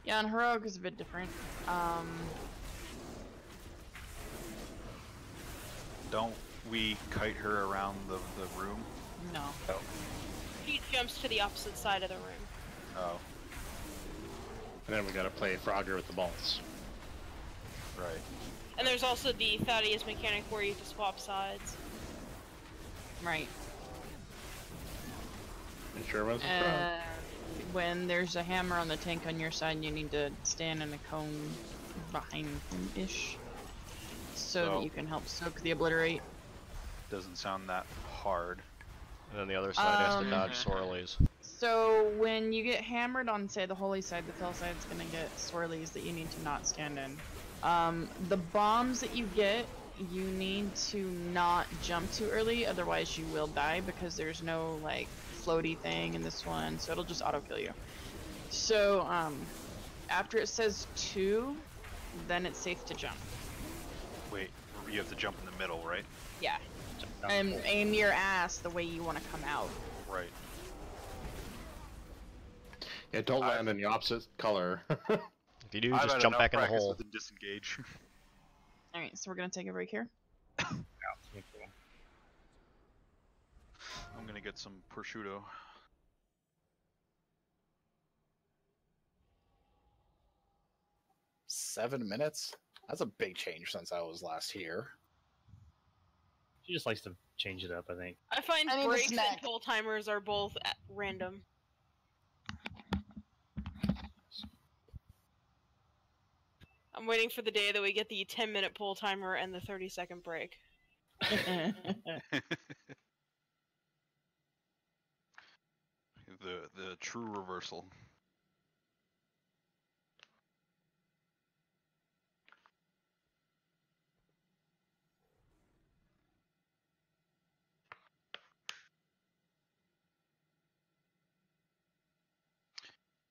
Yeah, and Heroic is a bit different. Don't we kite her around the room? No. Oh. She jumps to the opposite side of the room. Oh. And then we gotta play Frogger with the balls. Right. And there's also the Thaddeus mechanic where you have to swap sides. Right. And sure was when there's a hammer on the tank on your side, you need to stand in a cone behind him-ish. So that you can help soak the obliterate. Doesn't sound that hard. And then the other side has to dodge swirlies. So when you get hammered on, say, the holy side, the fell side's gonna get swirlies that you need to not stand in. The bombs that you get, you need to not jump too early, otherwise you will die because there's no like floaty thing in this one, so it'll just auto kill you. So after it says 2, then it's safe to jump. Wait, you have to jump in the middle, right? Yeah. And aim your ass the way you want to come out. Right. Yeah, don't land in the opposite color. If you do, just jump back in the hole. With disengage. Alright, so we're gonna take a break here. I'm gonna get some prosciutto. $7 That's a big change since I was last here. She just likes to change it up, I think. I find need a breaks and snack. kill timers are both at random. I'm waiting for the day that we get the 10-minute pull timer and the 30-second break. The true reversal.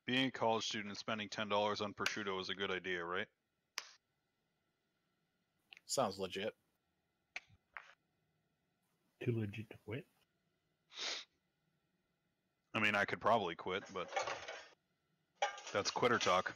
Being a college student and spending $10 on prosciutto is a good idea, right? Sounds legit. Too legit to quit. I mean, I could probably quit, but that's quitter talk.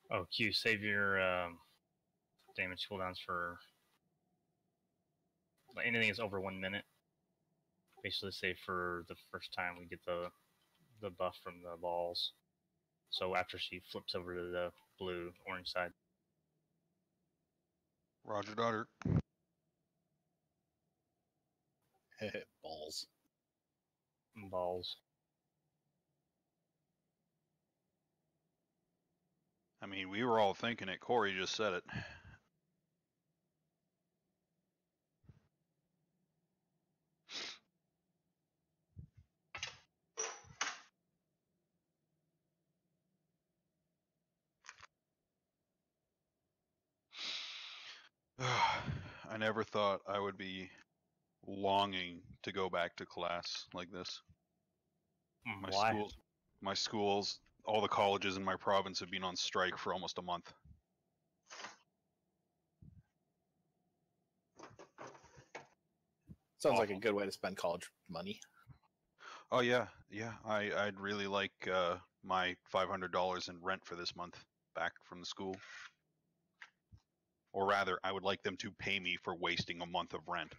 Oh, Q, save your damage cooldowns for anything that's over 1 minute. Basically, save for the first time we get the buff from the balls. So after she flips over to the blue orange side. Roger daughter. Balls. Balls. I mean, we were all thinking it. Corey just said it. I never thought I would be longing to go back to class like this. Why? My schools, all the colleges in my province have been on strike for almost a month. Sounds like a good way to spend college money. Oh yeah, yeah. I'd really like my $500 in rent for this month back from the school. Or rather, I would like them to pay me for wasting a month of rent.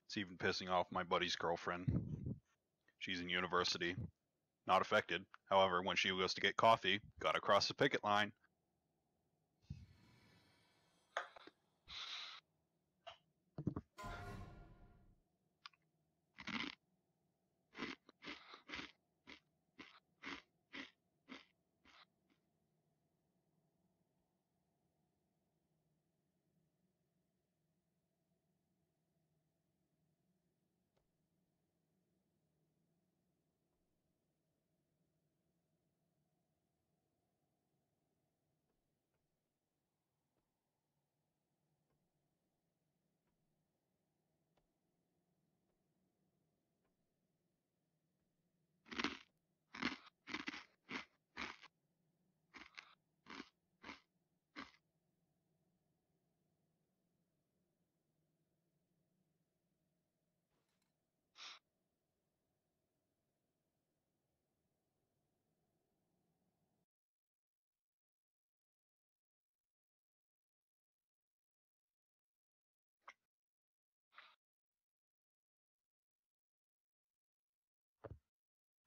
It's even pissing off my buddy's girlfriend. She's in university. Not affected. However, when she goes to get coffee, gotta cross the picket line.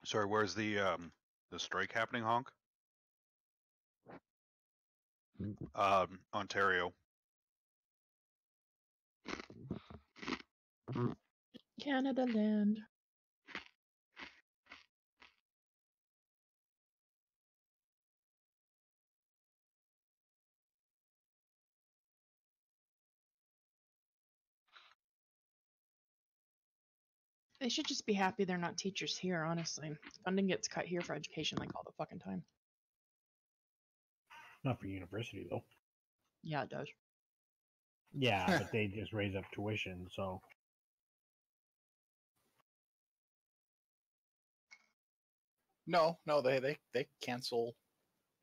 Sorry, where's the strike happening, Honk? Ontario. Canada land. They should just be happy they're not teachers here, honestly. Funding gets cut here for education like all the fucking time. Not for university, though. Yeah, it does. Yeah, but they just raise up tuition, so... No, they cancel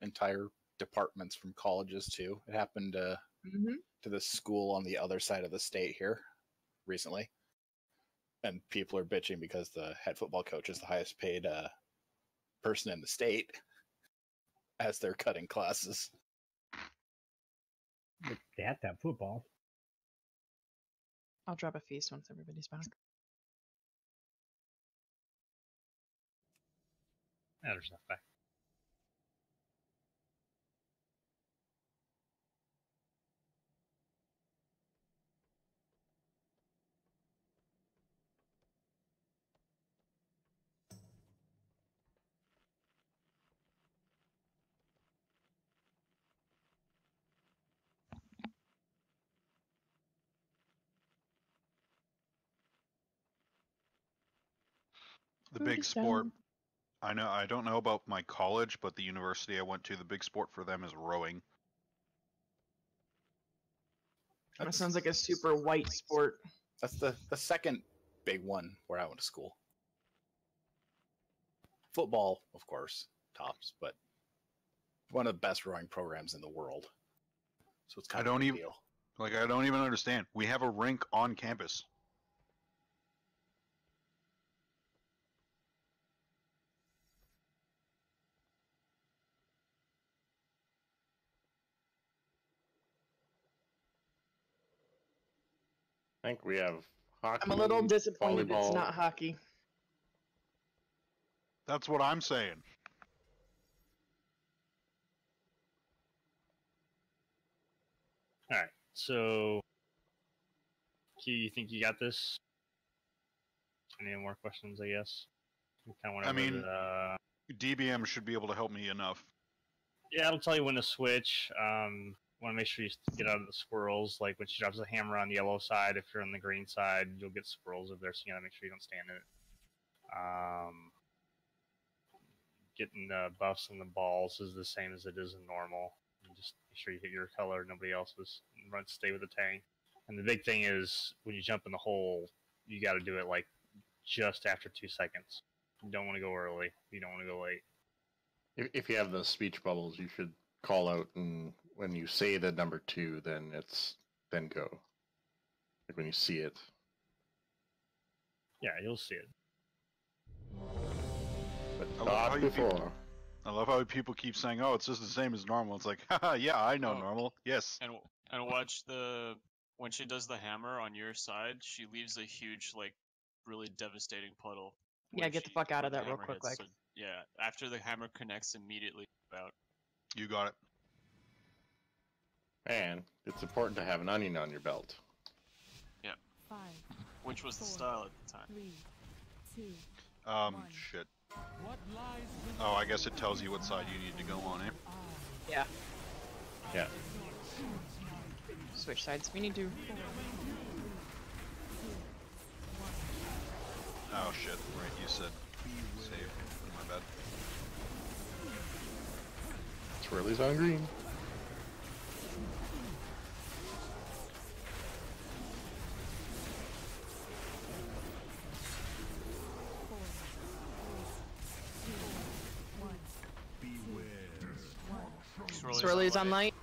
entire departments from colleges too. It happened to the school on the other side of the state here recently, and people are bitching because the head football coach is the highest paid person in the state, as they're cutting classes. They have to have football. I'll drop a feast once everybody's back. Yeah, there's enough back. The big sport. I know. I don't know about my college, but the university I went to, the big sport for them is rowing. That sounds like a super white sport. That's the second big one where I went to school. Football, of course, tops, but one of the best rowing programs in the world. So it's kind of a big deal. I don't even understand. We have a rink on campus. I think we have hockey. I'm a little disappointed volleyball. it's not hockey. That's what I'm saying. All right. So, Q, you think you got this? Any more questions? I guess. We kind of went I over mean, the, DBM should be able to help me enough. yeah, it'll tell you when to switch. Want to make sure you get out of the squirrels. Like when she drops a hammer on the yellow side, if you're on the green side, you'll get squirrels over there. So you gotta make sure you don't stand in it. Getting the buffs on the balls is the same as it is in normal. You just make sure you hit your color, nobody else's. Stay with the tank. And the big thing is when you jump in the hole, you got to do it like just after 2 seconds. You don't want to go early. You don't want to go late. If you have those speech bubbles, you should call out, and when you say the number 2, then go. Like when you see it. Yeah, you'll see it. But I love how people keep saying, "Oh, it's just the same as normal." It's like, haha, yeah, I know normal. Yes. And watch when she does the hammer on your side, she leaves a huge, like, really devastating puddle. Yeah, get the fuck out of that real quick, like. So, yeah, after the hammer connects, immediately out. You got it. And it's important to have an onion on your belt. Yeah. 5, Which was 4, the style at the time. 3, 2. Shit. Oh, I guess it tells you what side you need to go on, eh? Yeah. Yeah. Switch sides if we need to. Oh shit, right, you said save. My bad. Swirly's on green. Swirly's on light.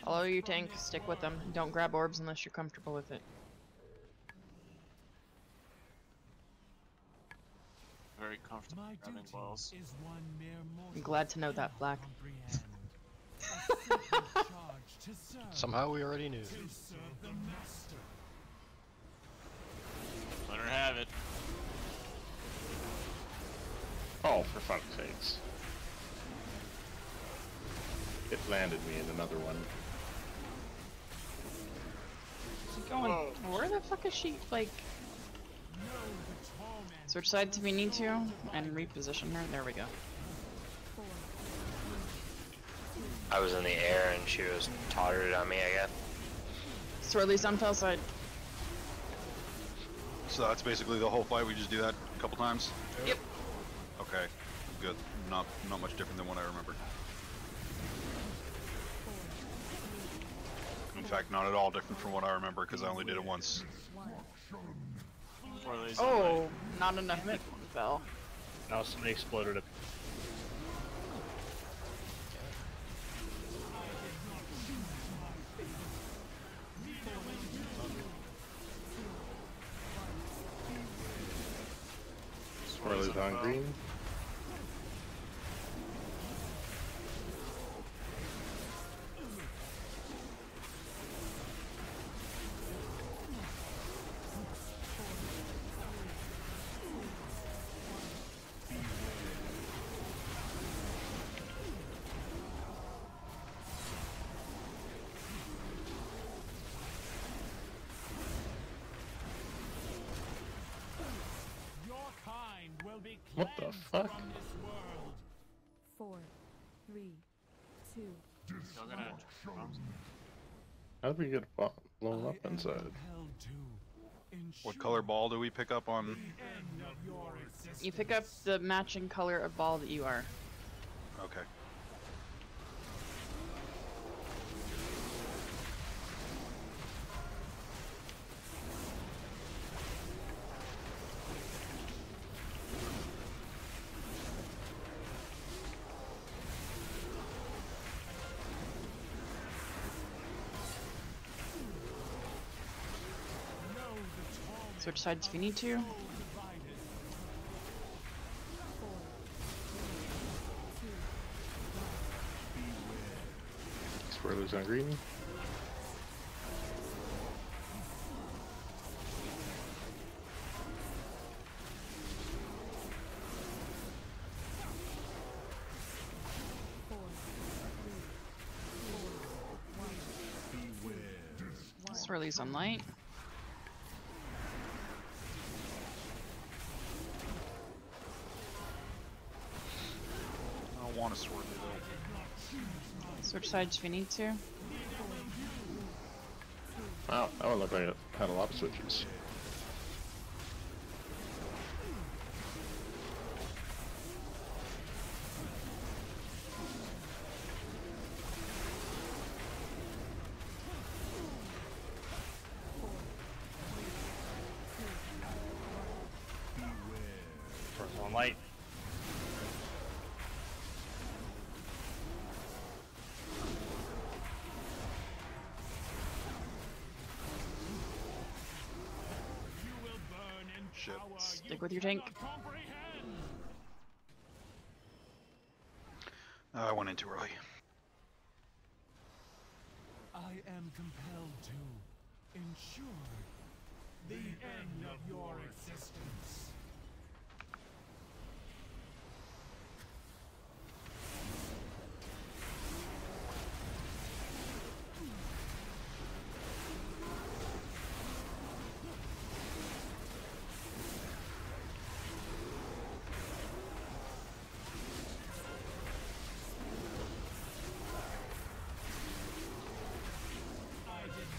Follow your tank, stick with them. Don't grab orbs unless you're comfortable with it. Very comfortable grabbing balls. I'm glad to know that, Black. Somehow we already knew. Let her have it. Oh, for fuck's sakes. It landed me in another one. Going, where the fuck is she, like... Switch sides if we need to, and reposition her. There we go. I was in the air and she was tottered on me, I guess. Swirly's on fell side. So that's basically the whole fight. We just do that a couple times. Yep. Okay, good. Not much different than what I remembered. In fact, not at all different from what I remember because I only did it once. Oh, not enough hit fell. Now somebody exploded it. Swirly's on green. What the fuck? 4, 3, 2. Y'all gonna How did we get blown up inside? What color ball do we pick up on? You pick up the matching color of ball that you are. Okay. Switch sides if you need to. Swirlies on green. Swirlies on light. I don't want to swirly though. Switch sides if you need to. Wow, that one looked like it had a lot of switches. First one light. Shit. Stick with your tank. I went in too early. I am compelled to ensure the end of your existence.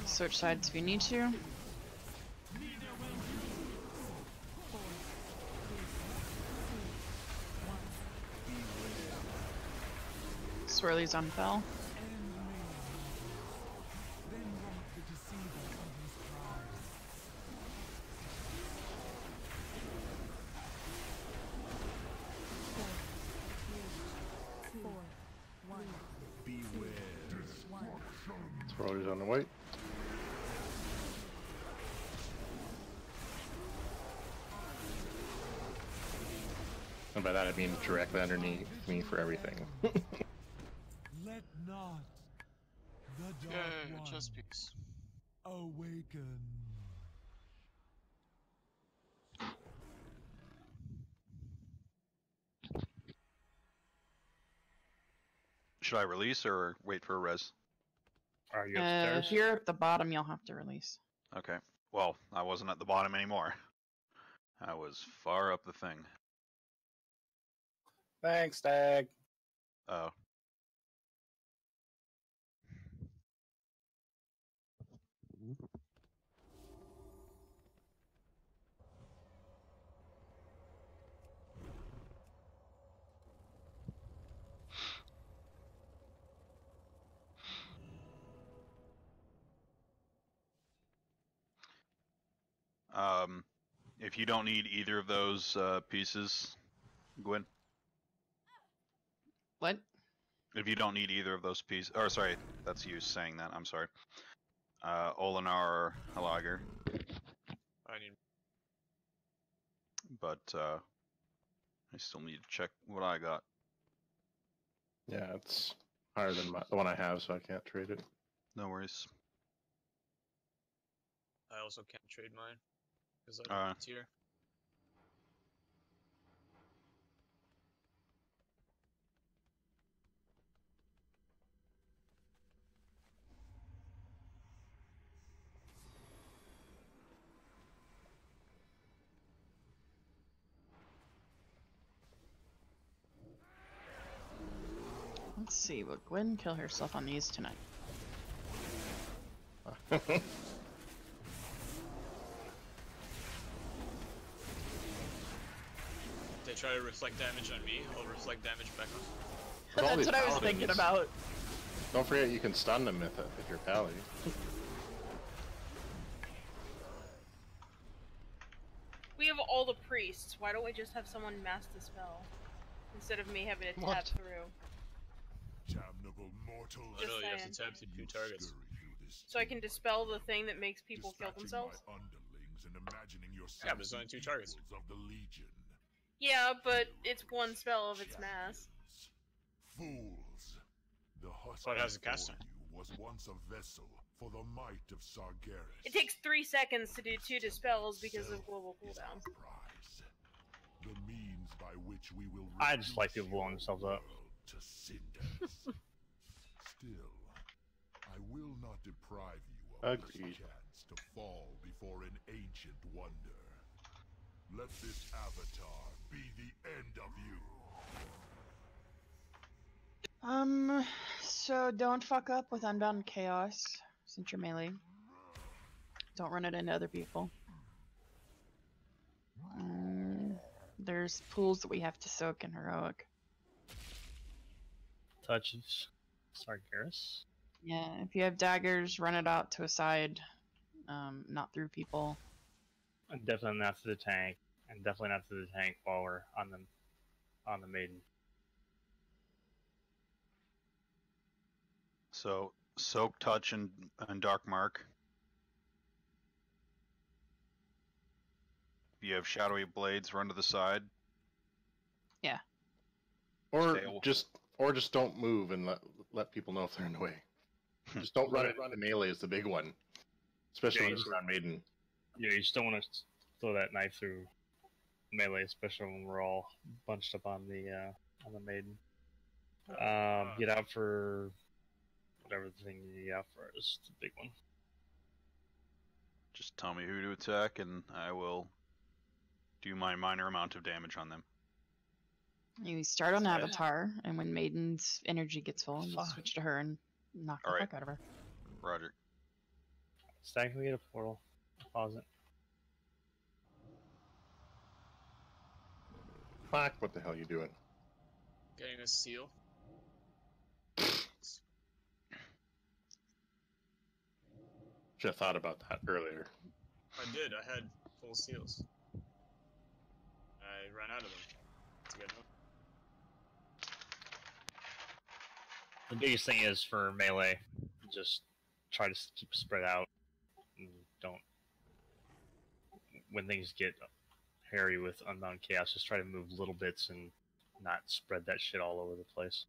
Switch sides if you need to. Swirlies on fell. Swirlies on the white. And by that I mean directly underneath me for everything. Let not the dark one chess piece. awaken. Should I release or wait for a res? Are you If you're at the bottom, you'll have to release. Okay. Well, I wasn't at the bottom anymore. I was far up the thing. Thanks, Dag. Oh. If you don't need either of those pieces, Gwen. What? If you don't need either of those pieces, or sorry, that's you saying that. I'm sorry. Olinar Halager. I need. But I still need to check what I got. Yeah, it's higher than the one I have, so I can't trade it. No worries. I also can't trade mine because I don't have a tier. Let's see, will Gwen kill herself on these tonight? They try to reflect damage on me, I'll reflect damage back on. That's what I was thinking about. Don't forget you can stun them if you're pally. We have all the priests. Why don't we just have someone mask the spell instead of me having to tap through? Damnable mortals. Oh no, you have to tap to 2 targets. So I can dispel the thing that makes people kill themselves? Yeah, but it's only 2 targets. Yeah, but it's one spell of its mass. Fools. The But it has a cast time. was once a vessel for the might of Sargeras. It takes 3 seconds to do 2 dispels because of global cooldown. The means by which we will I just like people blowing themselves up. to cinders. Still, I will not deprive you of this Agreed. chance to fall before an ancient wonder. Let this avatar be the end of you. So don't fuck up with Unbound Chaos, since you're melee. Don't run it into other people. There's pools that we have to soak in Heroic. Touch of Sargeras. Yeah, if you have daggers, run it out to a side, not through people. And definitely not to the tank, and definitely not to the tank while we're on the maiden. So soak, touch, and dark mark. If you have shadowy blades, run to the side. Yeah. Or just don't move and let people know if they're in the way. Just don't run it. The melee is the big one, especially when it's on maiden. Yeah, you just don't want to throw that knife through melee, especially when we're all bunched up on the maiden. Get out for whatever the thing you get out for is the big one. Just tell me who to attack, and I will do my minor amount of damage on them. You start on Avatar, and when Maiden's energy gets full, you switch to her and knock the fuck out of her. Roger. Stack, can we get a portal? Pause it. Fuck, what the hell are you doing? Getting a seal. Should have thought about that earlier. I did. I had full seals. I ran out of them. That's a good one. The biggest thing is for melee, just try to keep spread out. And don't. When things get hairy with Unbound Chaos, just try to move little bits and not spread that shit all over the place.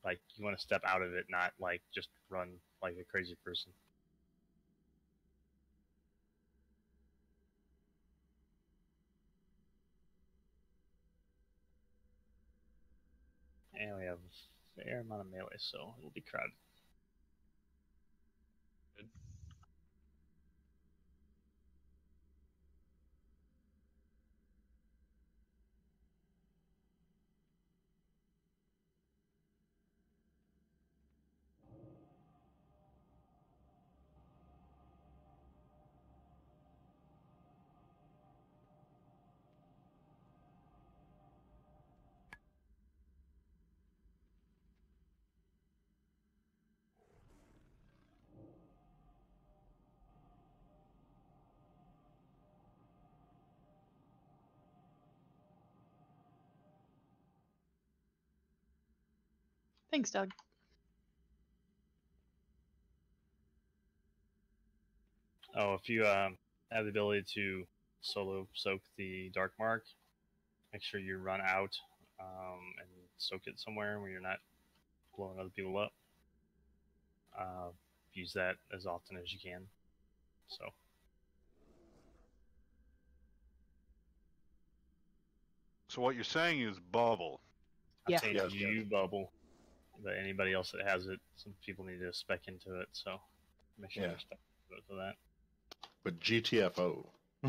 Like, you want to step out of it, not like just run like a crazy person. And we have a fair amount of melee, so it'll be crowded. Good. Thanks, Doug. Oh, if you have the ability to solo soak the Dark Mark, make sure you run out and soak it somewhere where you're not blowing other people up. Use that as often as you can. So. So what you're saying is bubble. I'm saying you bubble, but anybody else that has it, some people need to spec into it, so make sure you're spec into that. But GTFO. Yeah,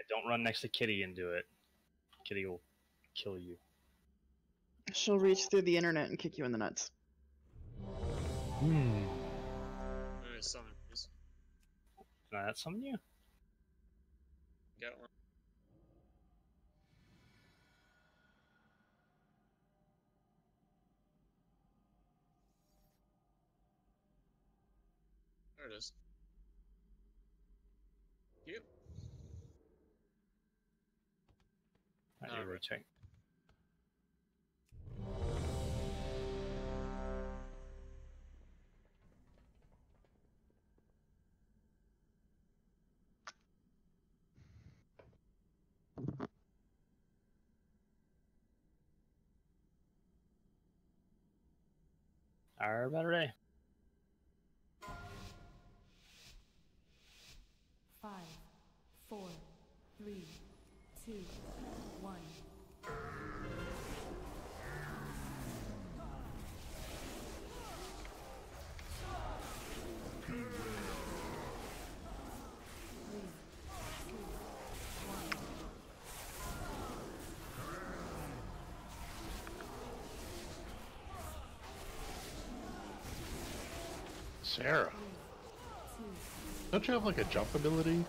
don't run next to Kitty and do it. Kitty will kill you. She'll reach through the internet and kick you in the nuts. I'm gonna summon please. Can I summon you? Got one. There it is. Yep. I need to check. Our better day. 5, 4, 3, 2, 1. Sarah, don't you have like a jump ability?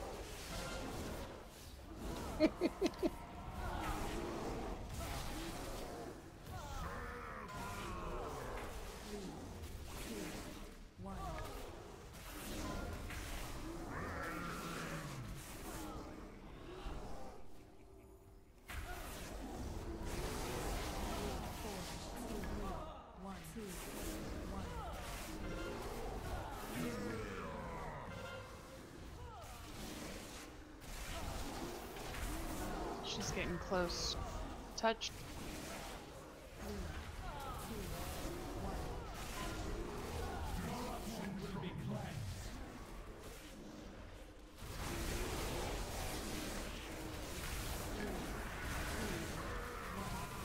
She's getting close. Touched.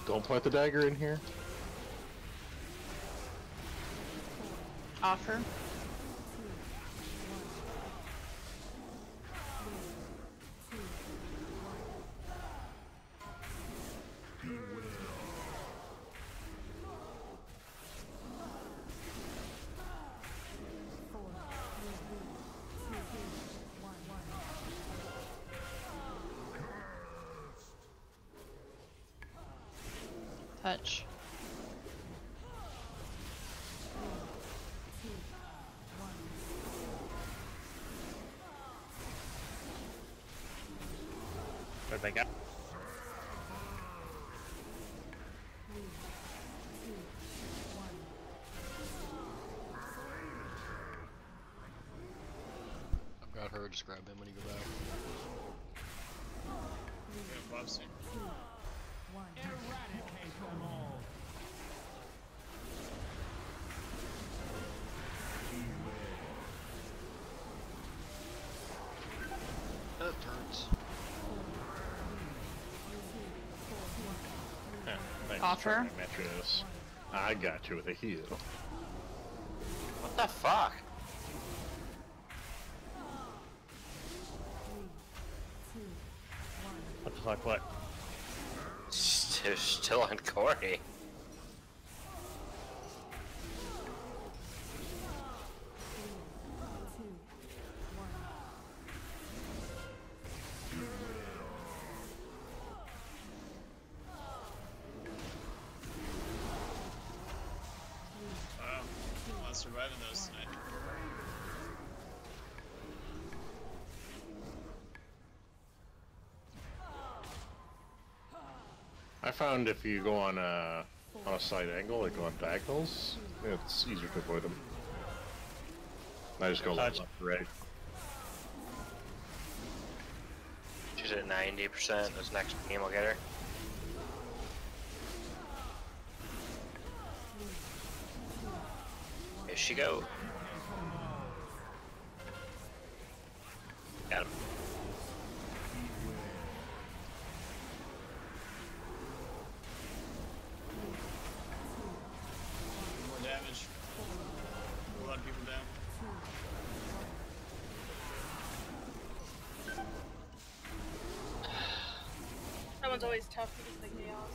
Don't plant the dagger in here. Offer. Touch. Where'd they go? I've got her, just grab him when you go back. Yeah, Bob's here. Eradicate them all. That hurts. Yeah, thanks, Offer. Demetrius. I got you with a heal. What the fuck? What the fuck? What? Still on Corey. Wow. Not surviving those tonight. I found if you go on a side angle, like on diagonals, it's easier to avoid them. I just go left, right. She's at 90%. This next game will get her. Here she go. Got him. More damage. A lot of people down. That one's always tough because of the chaos.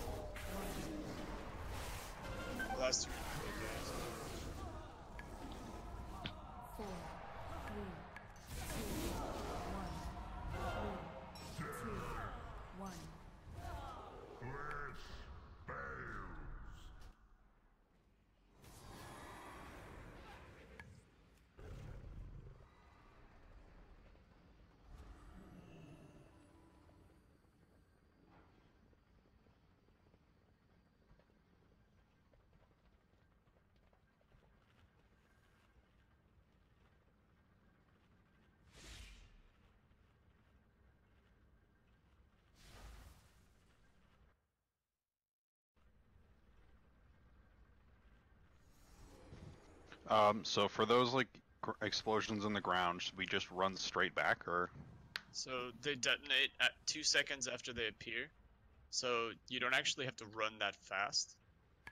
Last two. 4, 3, 2, 1. So for those like explosions in the ground, should we just run straight back, or? So they detonate at 2 seconds after they appear. So you don't actually have to run that fast.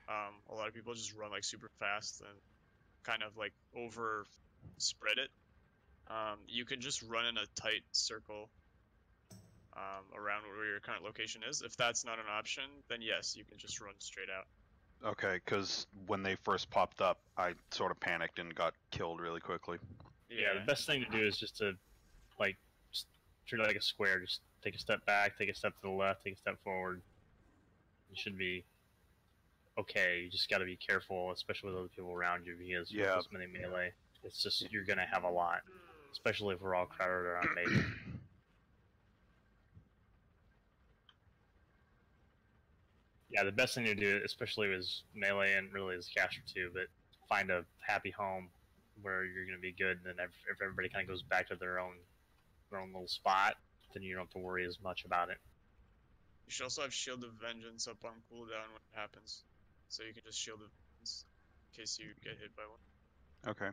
A lot of people just run like super fast and kind of like over spread it. You can just run in a tight circle around where your current location is. If that's not an option, then yes, you can just run straight out. Okay, because when they first popped up, I sort of panicked and got killed really quickly. Yeah, the best thing to do is just to, like, just treat it like a square. Just take a step back, take a step to the left, take a step forward. You should be okay. You just got to be careful, especially with other people around you, because with this many melee, it's just, you're going to have a lot. Especially if we're all crowded around melee. Yeah, the best thing to do, especially with melee and really is caster too, but find a happy home where you're going to be good, and then if everybody kind of goes back to their own little spot, then you don't have to worry as much about it. You should also have Shield of Vengeance up on cooldown when it happens. So you can just Shield of Vengeance in case you get hit by one. Okay.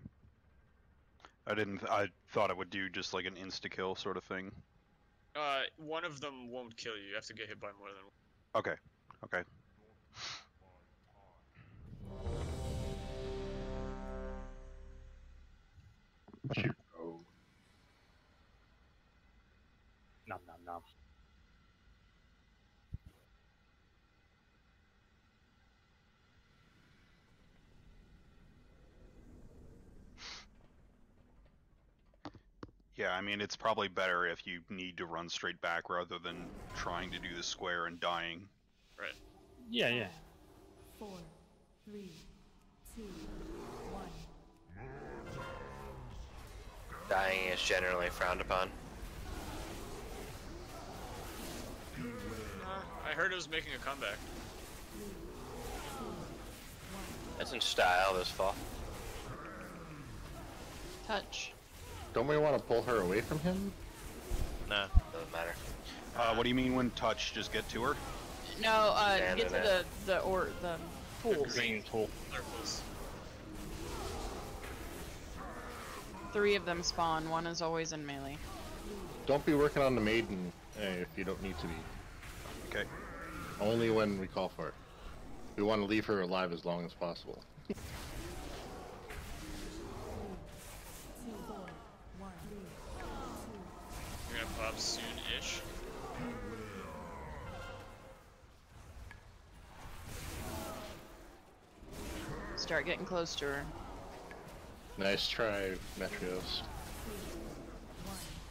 I thought it would do just like an insta-kill sort of thing. One of them won't kill you. You have to get hit by more than one. Okay. Okay. Nom nom nom. Yeah, I mean, it's probably better if you need to run straight back rather than trying to do the square and dying. Right. Yeah, yeah. 4, 3, 2, 1. Dying is generally frowned upon. I heard it was making a comeback. That's in style this fall. Touch. Don't we want to pull her away from him? No, doesn't matter. What do you mean when touch? Just get to her? No, get to the pools. Green pool. Three of them spawn. One is always in melee. Don't be working on the maiden if you don't need to be. Okay. Only when we call for it. We want to leave her alive as long as possible. You're gonna pop soon-ish. Start getting close to her. Nice try, Metrios.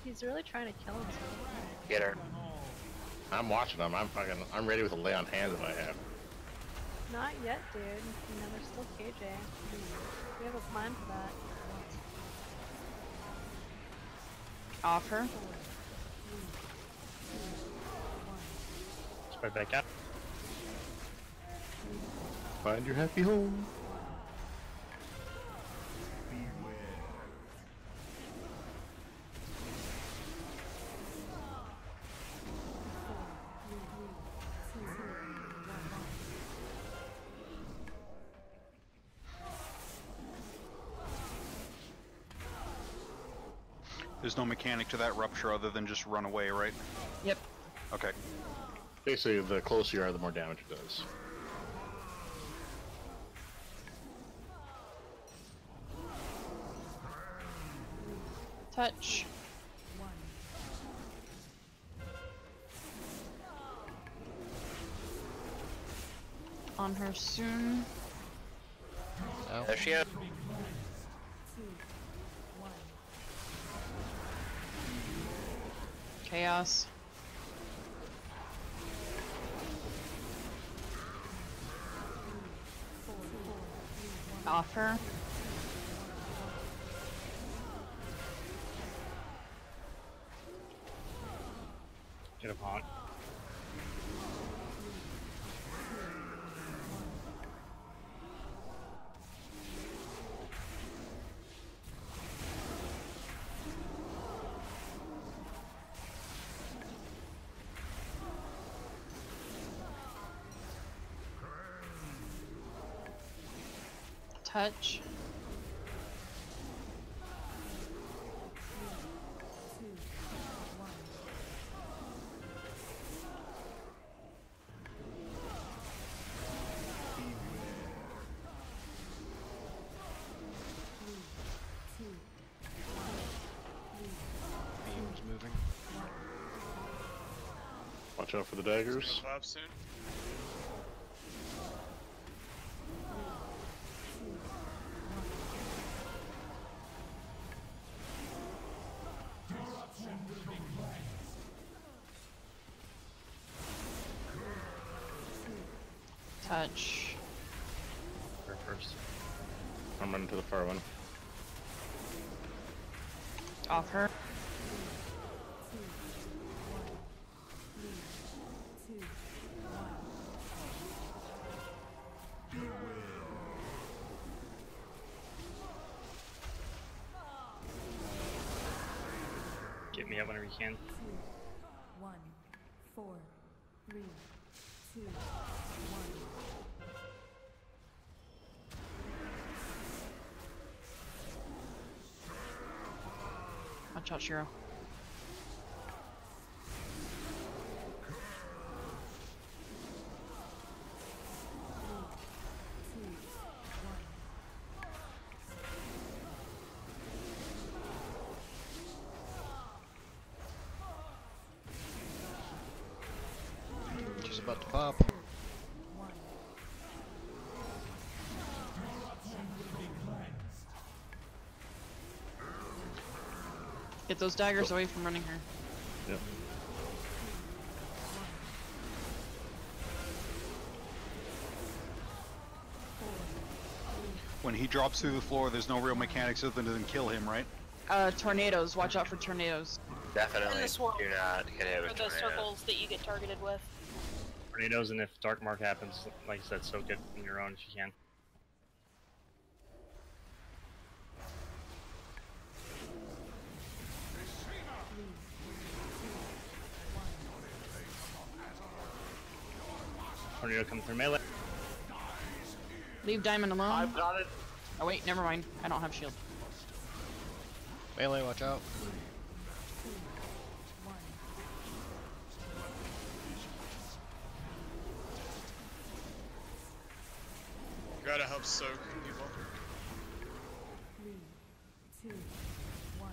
He's really trying to kill himself. Get her. I'm watching him. I'm ready with a lay on hands if I have. Not yet, dude. You know, there's still KJ. We have a plan for that. Off her. Spread back out. Find your happy home. There's no mechanic to that rupture other than just run away, right? Yep. Okay. Basically, the closer you are, the more damage it does. Touch. On her soon. Oh. There she is. Chaos. Off her. Get him hot. Touch. Watch out for the daggers. Pop soon. Touch. Her first. I'm running to the far one. Off her. Get me up whenever you can. 1, 4, 3, 2, 1. Watch out, Shiro. She's about to pop. Get those daggers away from running her. Yep. When he drops through the floor, there's no real mechanics other than kill him, right? Tornadoes. Watch out for tornadoes. Definitely And the swarm. do not get hit Or with the tornadoes. circles that you get targeted with. Tornadoes, and if Dark Mark happens, like I said, soak it in your own if you can. Tornado coming through melee. Leave Diamond alone. I've got it. Oh wait, never mind. I don't have shield. Melee, watch out. Gotta help soak people. 3, 2, 1.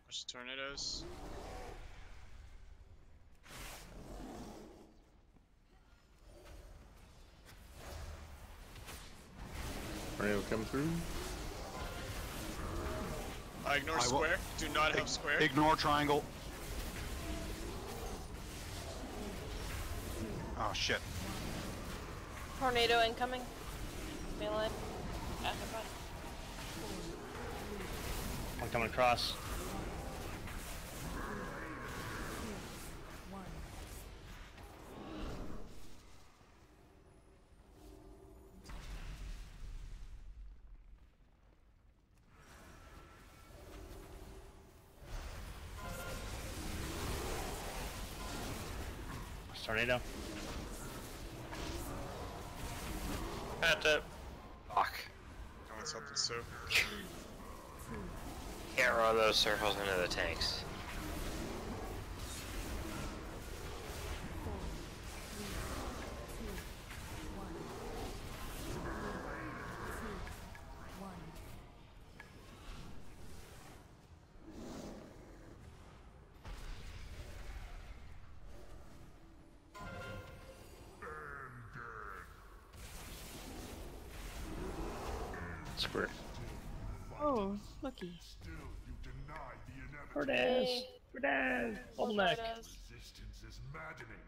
Watch the tornadoes. Tornado come through. Ignore square. Do not help square. Ignore triangle. Oh shit. Tornado incoming. Melee. I'm coming across. Tornado. At it. Fuck. I want something soak. Can't run those circles into the tanks. Square. Oh, lucky. Cortez! Cortez! Bubble neck! Resistance is maddening.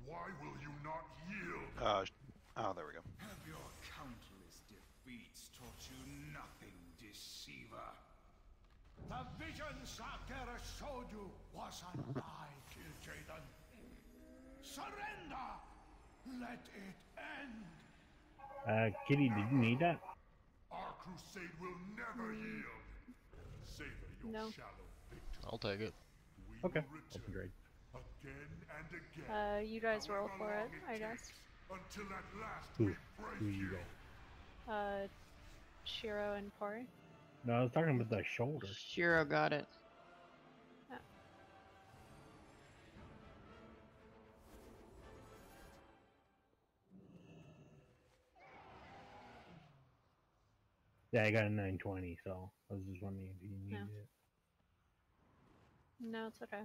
Why will you not yield? Oh, there we go. Have your countless defeats taught you nothing, deceiver? The vision Sakura showed you was a lie, Kil'jaeden. Surrender! Let it end! Kitty, did you need that? Our crusade will never yield. Savor your No. shallow victory. I'll take it. We Okay. will Open return grade. again and again. You guys roll for it, I guess. Until at last Who? we Who break you you. got? Shiro and Pori. No, I was talking about the shoulder. Shiro got it. Yeah, I got a 920, so I was just wondering if you needed No. it. No, it's okay.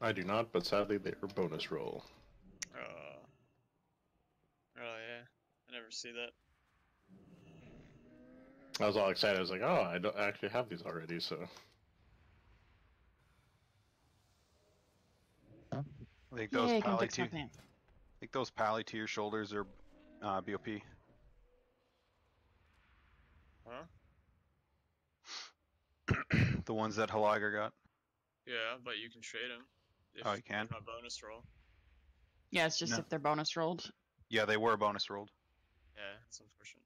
I do not, but sadly they are bonus roll. Oh yeah, I never see that. I was all excited. I was like, oh, I don't actually have these already, so. I think those Yay, I can pally fix my to pants. I think those pally to your shoulders are BOP. Huh? The ones that Halager got. Yeah, but you can trade them. If Oh, you can? they're not bonus roll. Yeah, it's just No. if they're bonus rolled. Yeah, they were bonus rolled. Yeah, it's unfortunate.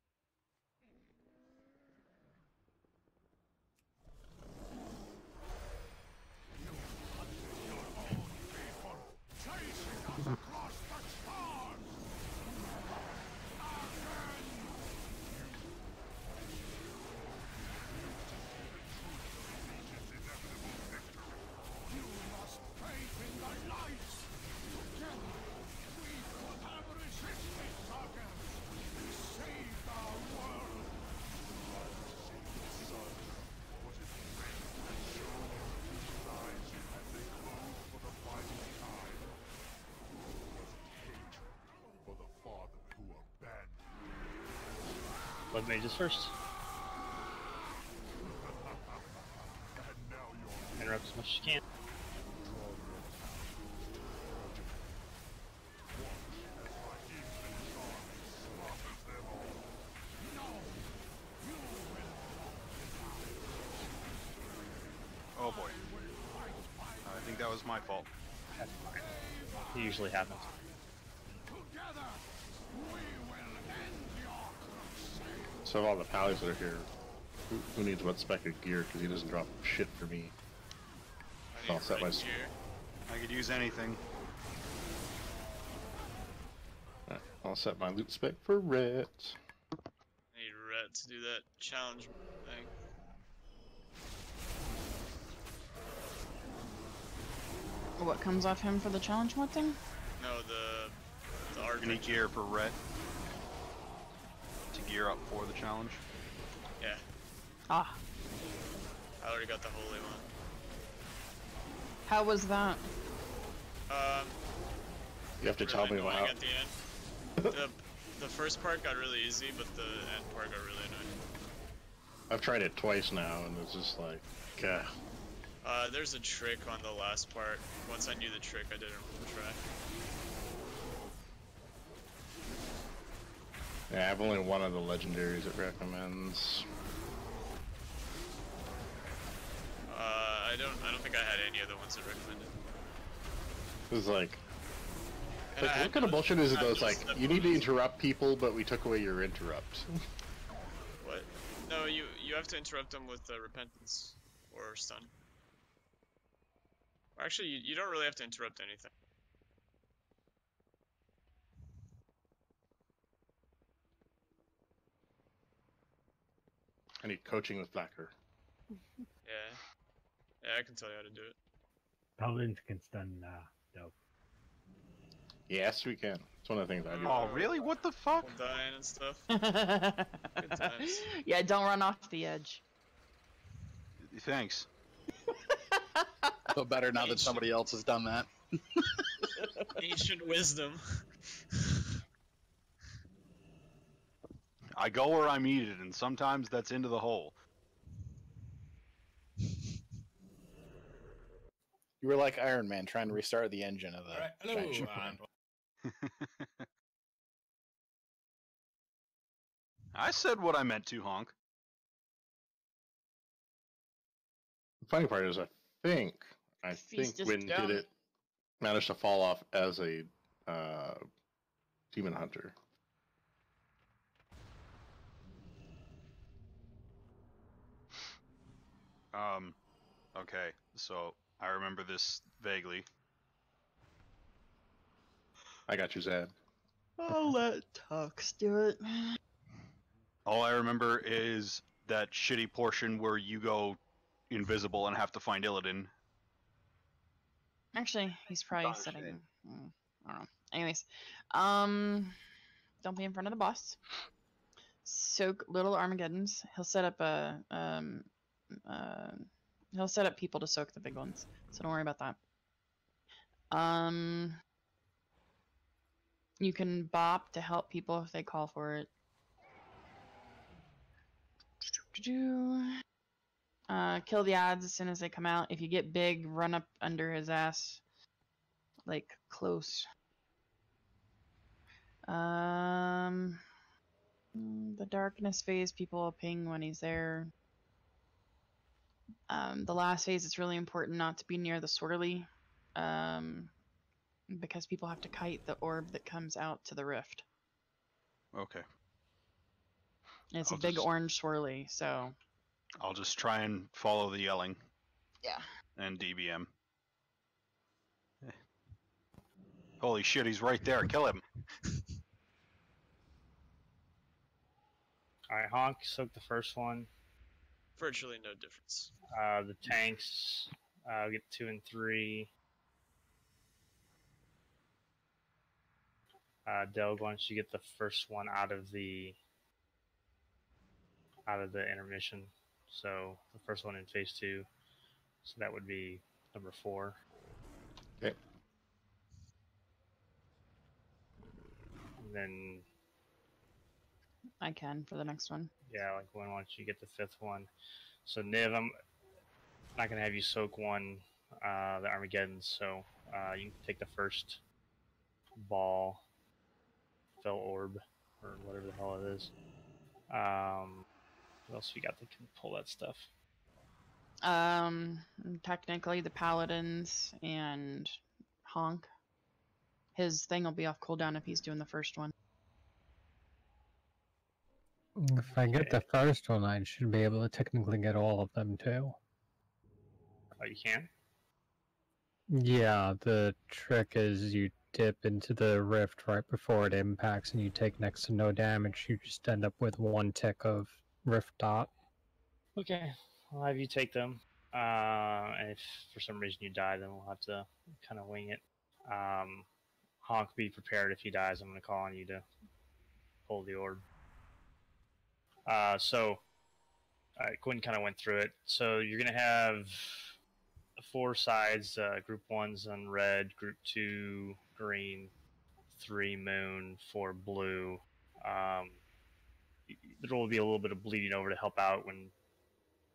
Blood mages first. Interrupt as much as you can. Oh boy. I think that was my fault. That's fine. It usually happens. So of all the pallies that are here, who needs what spec of gear? Because he doesn't drop shit for me. I'll set my. I could use anything. Right, I'll set my loot spec for Rhett. I need Rhett to do that challenge thing. What comes off him for the challenge mod thing? No, the art. Any gear for Rhett to gear up for the challenge. Yeah. Ah. I already got the holy one. How was that? You have to tell me annoying how. at the end. the first part got really easy, but the end part got really annoying. I've tried it twice now, and it's just like, gah. There's a trick on the last part. Once I knew the trick, I didn't try. Yeah, I have only one of the legendaries it recommends. I don't think I had any of the ones it recommended. It was like And I what had kind of bullshit is it I though? had It's like, those you need to interrupt people, but we took away your interrupt. What? No, you have to interrupt them with repentance or stun. Or actually, you don't really have to interrupt anything. I need coaching with Blacker. Yeah. Yeah, I can tell you how to do it. Paladins can stun dope. Yes, we can. It's one of the things I do. Oh, really? What the fuck? Dying and stuff. Good times. Yeah, don't run off the edge. Thanks. I feel better now that somebody else has done that. Ancient wisdom. I go where I'm needed, and sometimes that's into the hole. You were like Iron Man trying to restart the engine of the Hello, giant ship. I said what I meant to, Honk. The funny part is, I think Feast is Wynn dumb. did it, managed to fall off as a demon hunter. Okay, so I remember this vaguely. I got you, Zad. I'll let Tux do it. All I remember is that shitty portion where you go invisible and have to find Illidan. Actually, he's probably setting. I don't know. Anyways, don't be in front of the boss. Soak little Armageddons. He'll set up he'll set up people to soak the big ones. So don't worry about that. You can bop to help people if they call for it. Kill the odds as soon as they come out. If you get big, run up under his ass. Like, close. The darkness phase, people will ping when he's there. The last phase, it's really important not to be near the swirly. Because people have to kite the orb that comes out to the rift. Okay. And it's a big orange swirly, so... I'll just try and follow the yelling. Yeah. And DBM. Holy shit, he's right there. Kill him. Alright, Honk, soak the first one. Virtually no difference. The tanks get 2 and 3. Delg, why don't you get the first one out of the intermission? So the first one in phase 2. So that would be number 4. Okay. And then I can for the next one. yeah, like why don't you get the 5th one? So Niv, I'm not gonna have you soak one, the Armageddon. So you can take the first ball, fell orb, or whatever the hell it is. What else we got that can pull that stuff? Technically the paladins and Honk. His thing will be off cooldown if he's doing the first one. If I get the first one, I should be able to technically get all of them too. Oh, you can? Yeah, the trick is you dip into the rift right before it impacts and you take next to no damage. You just end up with 1 tick of rift dot. Okay, I'll have you take them. And if for some reason you die, then we'll have to kind of wing it. Honk, be prepared if he dies. I'm going to call on you to pull the orb. Quinn kind of went through it. So you're going to have 4 sides. Group 1's on red, Group 2 green, 3 moon, 4 blue. There will be a little bit of bleeding over to help out when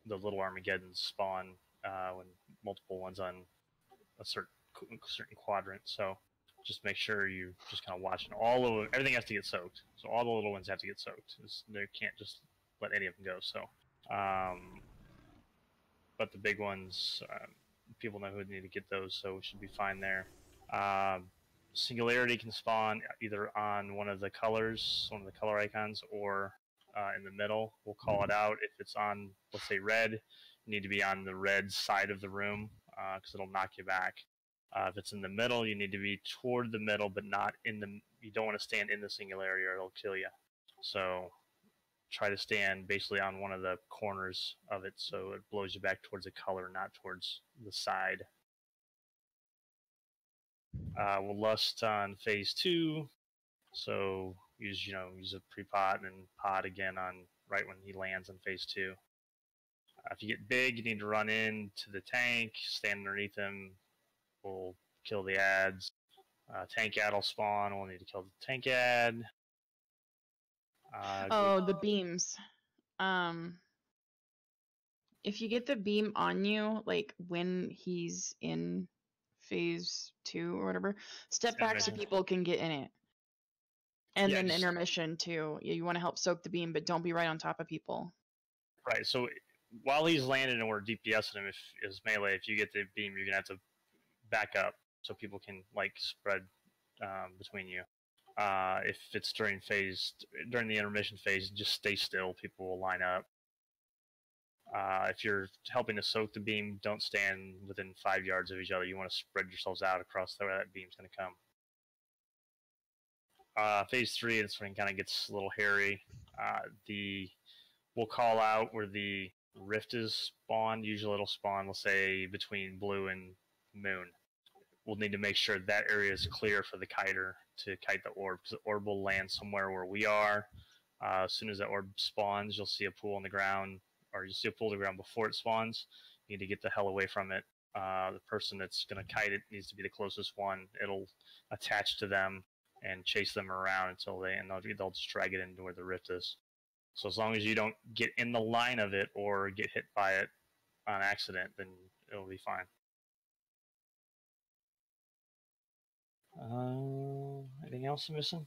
the little Armageddons spawn, when multiple ones on a certain quadrant. So just make sure you just kind of watching everything has to get soaked. So all the little ones have to get soaked. They can't just let any of them go. So, but the big ones, people know who need to get those, so we should be fine there. Singularity can spawn either on one of the colors, one of the color icons, or in the middle. We'll call it out. If it's on, let's say, red, you need to be on the red side of the room because it'll knock you back. If it's in the middle, you need to be toward the middle, but not in the. You don't want to stand in the singularity, or it'll kill you. So try to stand basically on one of the corners of it, so it blows you back towards the color, not towards the side. We'll lust on phase 2, so use a pre-pot and then pot again on right when he lands on phase 2. If you get big, you need to run into the tank, stand underneath him. We'll kill the ads. Tank ad will spawn. We'll need to kill the tank ad. The beams. If you get the beam on you, like when he's in phase 2 or whatever, step back so people can get in it. And then intermission too. You want to help soak the beam, but don't be right on top of people. Right. So while he's landing and we're DPSing him, if his melee, if you get the beam, you're gonna have to back up so people can spread between you. If it's during the intermission phase, just stay still. People will line up. If you're helping to soak the beam, don't stand within 5 yards of each other. You want to spread yourselves out across where that beam's going to come. Phase 3, it's when it kind of gets a little hairy. We'll call out where the rift is spawned. Usually it'll spawn, let's say, between blue and moon. We'll need to make sure that area is clear for the kiter to kite the orb, because the orb will land somewhere where we are. As soon as that orb spawns, you'll see a pool on the ground, or you'll see a pool on the ground before it spawns. You need to get the hell away from it. The person that's going to kite it needs to be the closest one. It'll attach to them and chase them around until they'll just drag it into where the rift is. So as long as you don't get in the line of it or get hit by it on accident, then it'll be fine. Anything else I'm missing?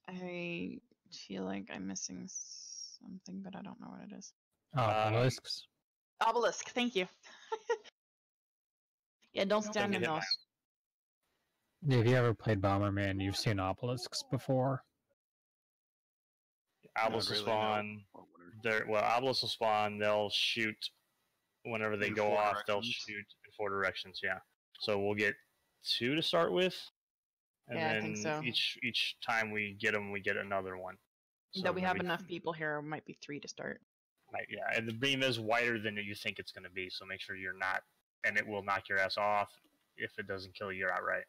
I feel like I'm missing something, but I don't know what it is. Obelisks. Obelisk, thank you. Yeah, don't stand in those. If you ever played Bomberman, you've seen obelisks before. Obelisks will spawn. Obelisks will spawn. They'll shoot whenever they go off. They'll shoot in 4 directions. Yeah. So we'll get 2 to start with, and Yeah, I then think so. each time we get them, we get another one. So That we have enough people here, it might be 3 to start. Right, yeah, and the beam is wider than you think it's going to be, so make sure you're not, and it will knock your ass off. If it doesn't kill you, you're outright.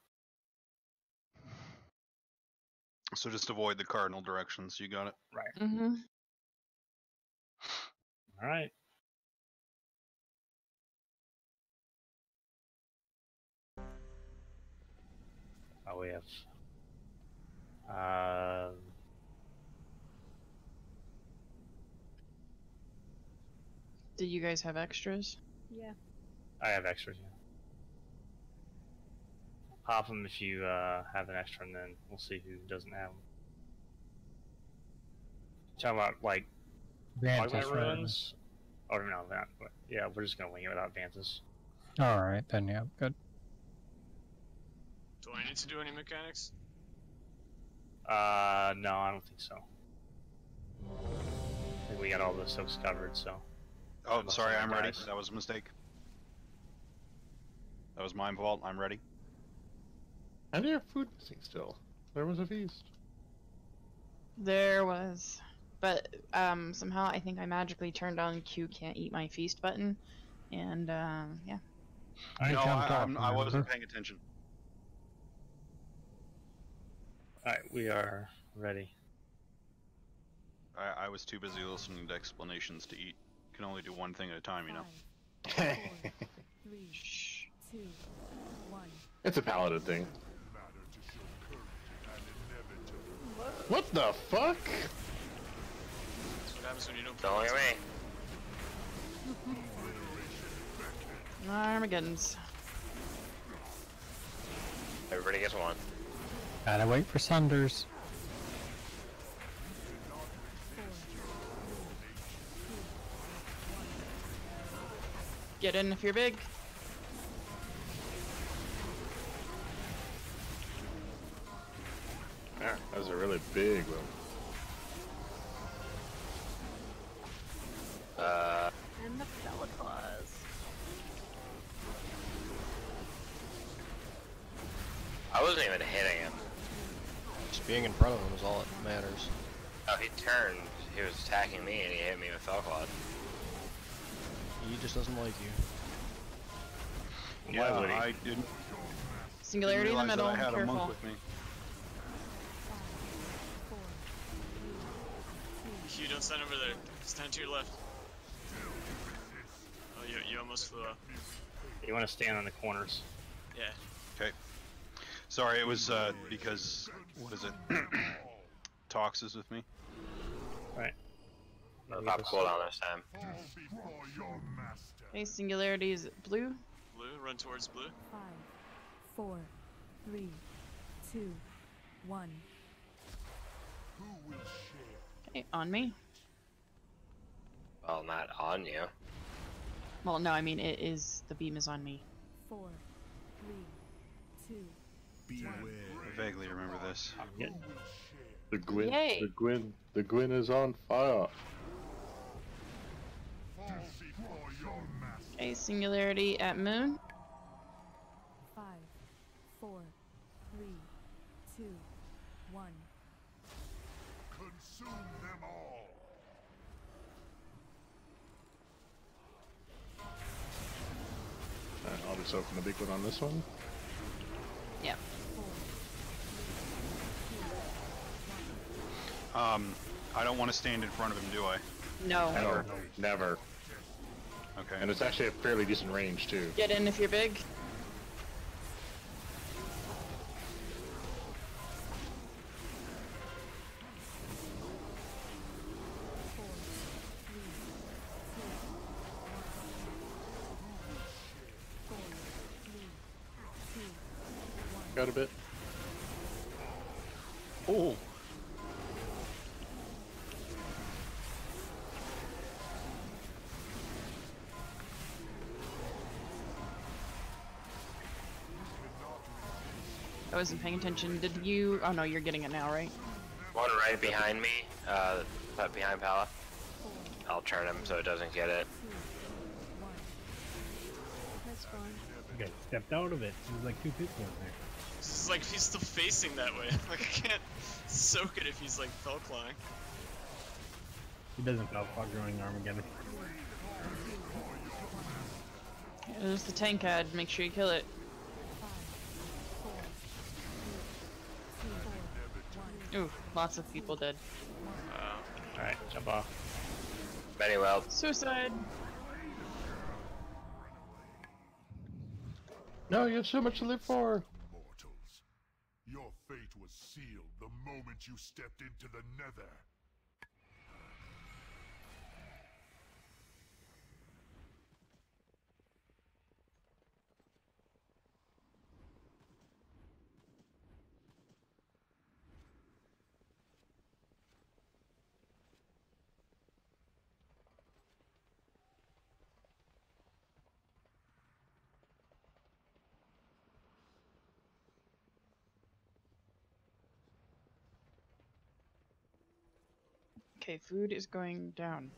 So just avoid the cardinal directions. You got it. Right. Mm-hmm. All right. Oh, we have. Did you guys have extras? Yeah. I have extras. Yeah. Pop them if you have an extra, and then we'll see who doesn't have them. Talking about like augment runes, or no, that. Yeah, we're just gonna wing it without Vantas. Alright, then yeah, good. Do I need to do any mechanics? No, I don't think so. I think we got all the soaks covered, so. Oh, sorry, I'm ready. That was a mistake. That was my fault. I'm ready. How do you have food missing still? There was a feast. There was. But somehow I think I magically turned on Q can't eat my feast button. And yeah. No, I wasn't paying attention. Alright, we are ready. I was too busy listening to explanations to eat. Can only do one thing at a time, you know. 4, 3, 2, 1. It's a paladin thing. What the fuck? That's what happens when you don't Don't look at me. Armageddon's. Everybody gets one. Gotta wait for Sunders. Get in if you're big. Yeah, that was a really big one. And the Bella Claws. I wasn't even hitting him. Just being in front of him is all that matters. Oh, he turned. He was attacking me, and he hit me with Felclod. He just doesn't like you. Yeah, I didn't. Singularity in the middle. I had a monk Careful. with me. Hugh, don't stand over there. Stand to your left. Oh, you almost flew off. You want to stand on the corners. Yeah. Okay. Sorry, it was because what is it? Tox is with me. Right. Pop cooldown this time. Okay, singularity is blue. Blue, run towards blue. 5, 4, 3, 2, 1. Okay, on me. Well, not on you. Well, no, I mean it is. The beam is on me. 4, 3, 2. Beware. I vaguely remember this. The Gwyn, Yay. the Gwyn is on fire. Okay, singularity at moon. 5, 4, 3, 2, 1. Consume them all. I'll just open the big one on this one. Yep. I don't want to stand in front of him, do I? No. Never. Never. Okay. And it's actually a fairly decent range too. Get in if you're big. Got a bit. Oh. I wasn't paying attention. Did you? Oh no, you're getting it now, right? One right behind me, behind Pala. I'll turn him so it doesn't get it. That's fine. Okay, stepped out of it. There's like 2 people in there. This is like he's still facing that way. Like I can't soak it if he's like fell clawing. He doesn't feel fog growing Armageddon. There's the tank ad. Make sure you kill it. Ooh, lots of people dead. Alright, jump off. Very well. Suicide. No, you have so much to live for. Mortals, your fate was sealed the moment you stepped into the Nether. Okay, food is going down.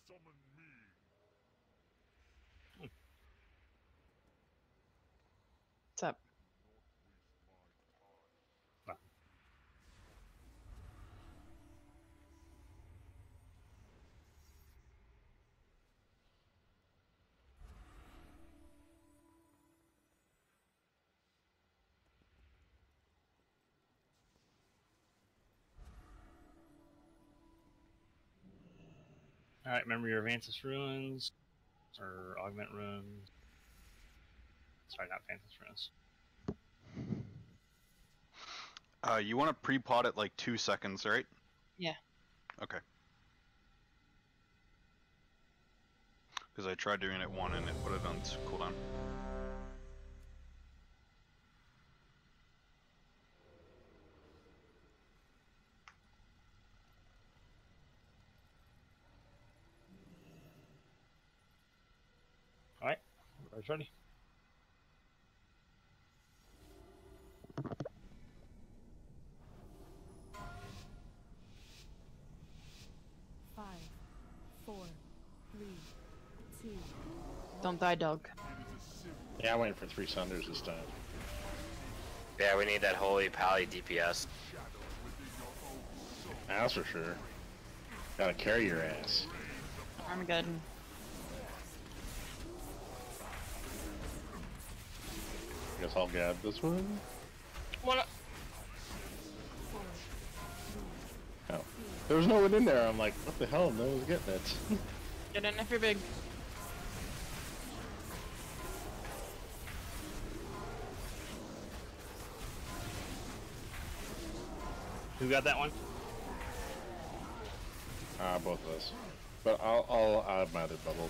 Summon me. What's up? Alright, remember your Vansis runes, or augment runes. Sorry, not Vansis runes. You want to pre-pot it like 2 seconds, right? Yeah. Okay. Because I tried doing it 1 and it put it on cooldown. Alright, everybody's ready. Don't die, dog. Yeah, I'm waiting for 3 Sunders this time. Yeah, we need that holy pally DPS. That's for sure. Gotta carry your ass. Armageddon. Guess I'll grab this one. Oh. There was no one in there. I'm like, what the hell? No one's getting it. Get in if you're big. Who got that one? Both of us. But I'll add my other bubble.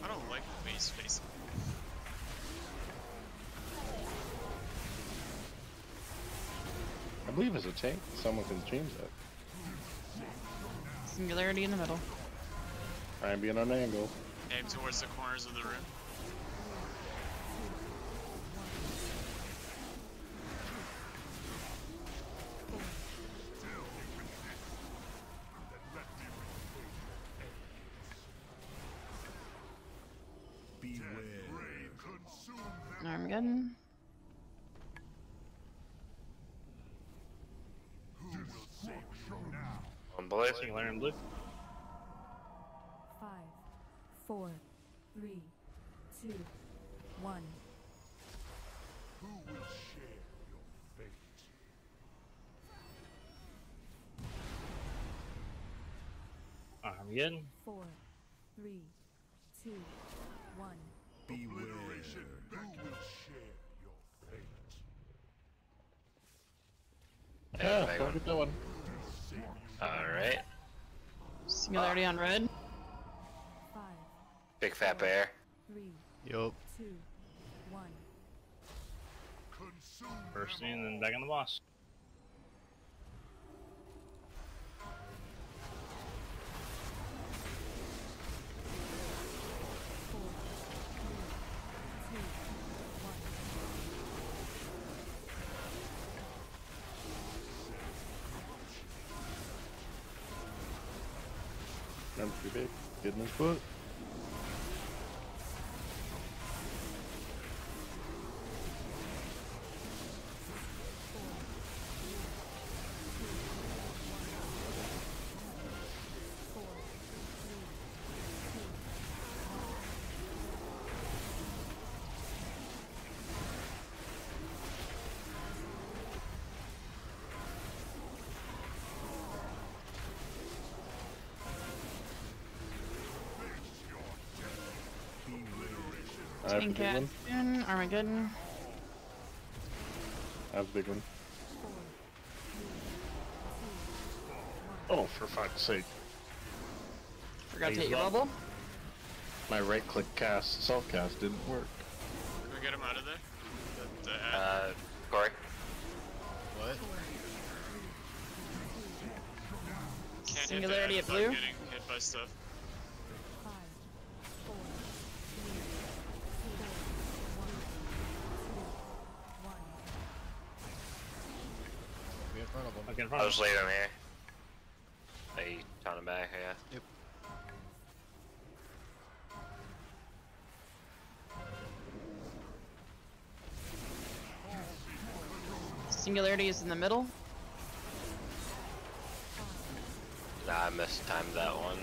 I don't like the base facing. I believe it's a tank. Someone can change that. Singularity in the middle. Try and be on an angle. Aim towards the corners of the room. Armageddon. On blue. Singularity on blue. 5, 4, 3, 2, 1. Who will share your fate? Armageddon. 4, 3, 2, 1. Obliteration. Who will share your fate? Yeah, Big don't one. get that one. Alright. Singularity on red. 5, Big fat bear. 3, Yup. 2, 1. First scene, and then back on the boss. Run too big. Get in his foot. I have a big one. Soon. Armageddon. I have a big one. Oh, for fuck's sake. Forgot to hit your bubble. My right click cast, self cast didn't work. Can we get him out of there? Corey. What? Can't Singularity hit at the blue. ad without getting hit by stuff. 5, 4, 3, 2, 1. Be in front of him. Okay, in front I'll of just leave him here. They turn him back, yeah. Yep. Singularity is in the middle. Nah, I mistimed that one.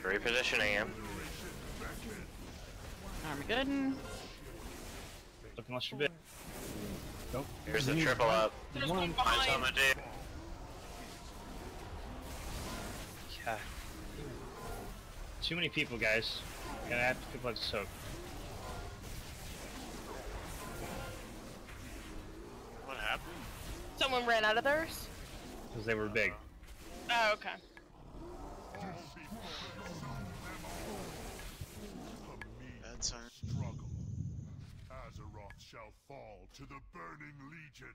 Repositioning him. Armageddon. Look unless you're big. Nope. Here's the triple up. There's one Find behind. something to do. God. Too many people, guys. Gotta have people have to soak. What happened? Someone ran out of theirs? Because they were big. Oh, okay. Bad time. Struggle. Azeroth shall fall to the Burning Legion.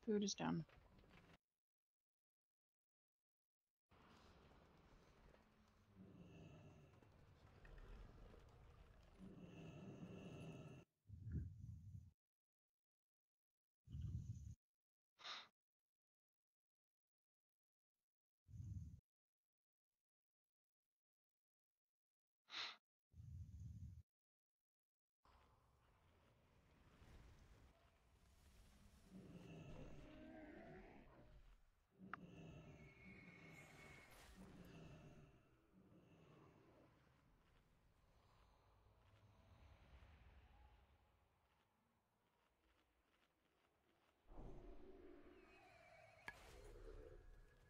Food is down.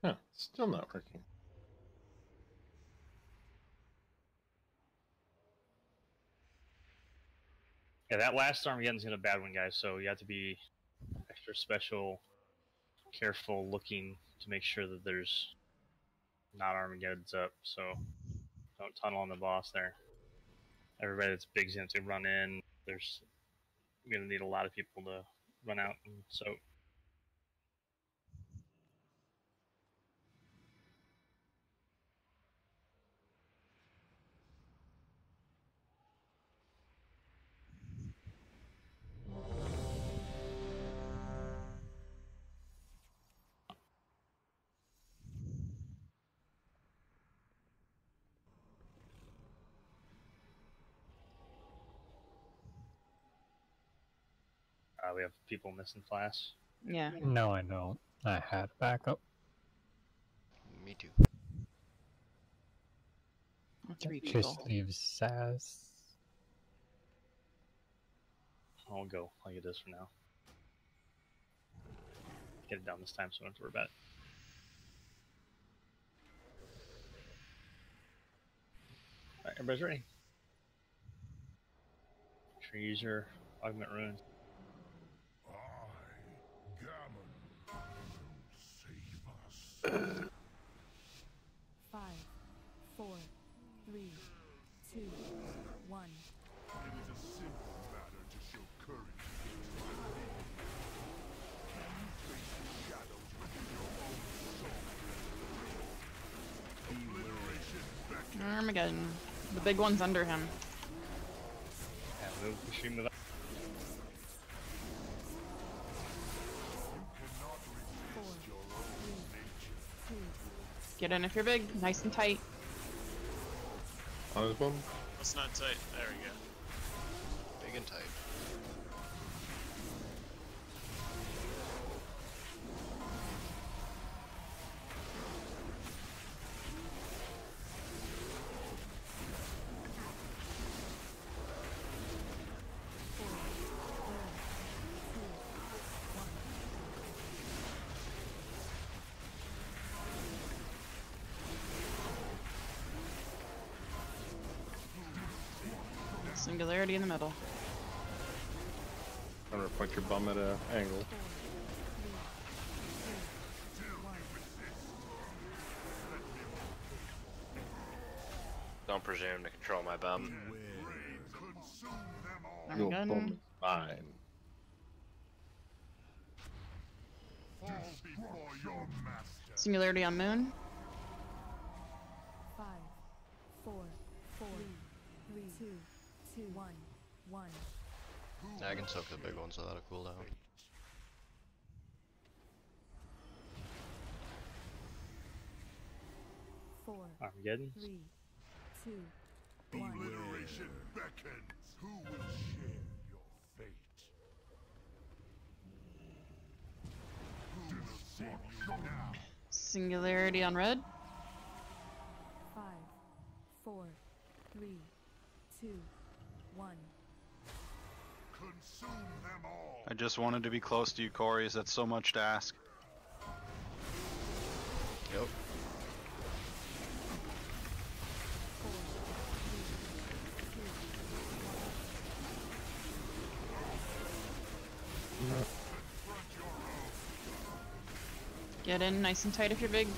Huh, still not working. Yeah, that last Armageddon's gonna bad one, guys. So you have to be extra special, careful looking to make sure that there's not Armageddon's up. So don't tunnel on the boss there. Everybody that's big's gonna have to run in. There's you're gonna need a lot of people to run out and soak. We have people missing class. Yeah. No, I don't. I had backup. Me too. Three people. Just leave Sass. I'll go like it is for now. Get it done this time, so I don't have to worry about it. Alright, everybody's ready. Make sure you use your augment runes. Save us. 5, 4, 3, 2, 1. It is a simple matter to show courage. Can you face the shadows within your own soul? Obliteration beckons. Armageddon. The big one's under him. Yeah, move the stream of that. Get in if you're big, nice and tight. On his bone? That's not tight. There we go. Big and tight. Singularity in the middle. I'm gonna point your bum at an angle. Don't presume to control my bum. Your Armageddon. bum is mine. Fall before your master. Singularity on moon. 5, 4, 4, 3, 2, 1, 1. Yeah, I can soak the big ones without a cooldown. Four, Armageddon. 3, 2, 1. Obliteration beckons. Who will share your fate? Who will save you now? Singularity on red. 5, 4, 3, 2, 1. Consume them all. I just wanted to be close to you, Corey. Is that so much to ask? Yep. Get in nice and tight if you're big.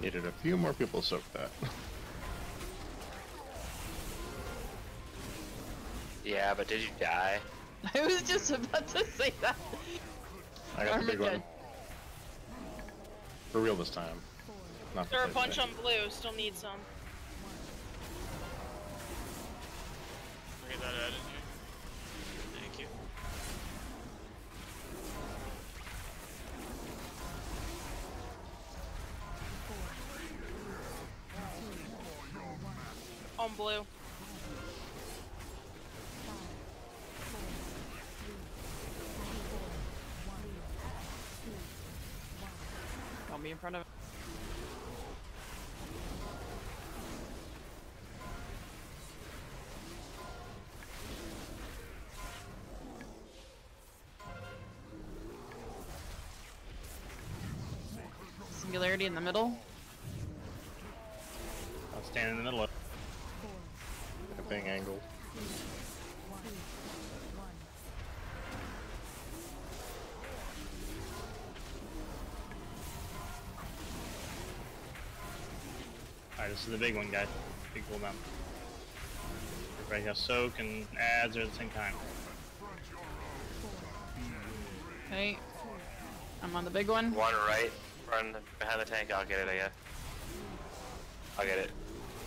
Needed a few more people to soak that. Yeah, but did you die? I was just about to say that. I got the big one. Armageddon. For real this time. Not the There are a fake bunch thing. on blue, still need some. Get that added here. Thank you. On blue. Don't be in front of it. Singularity in the middle. I'll stand in the middle of that thing angled. Alright, this is the big one, guys. Big cooldown. Everybody has soak and ads are at the same time. Okay. I'm on the big one. One right, run behind the tank. I'll get it, I guess. I'll get it.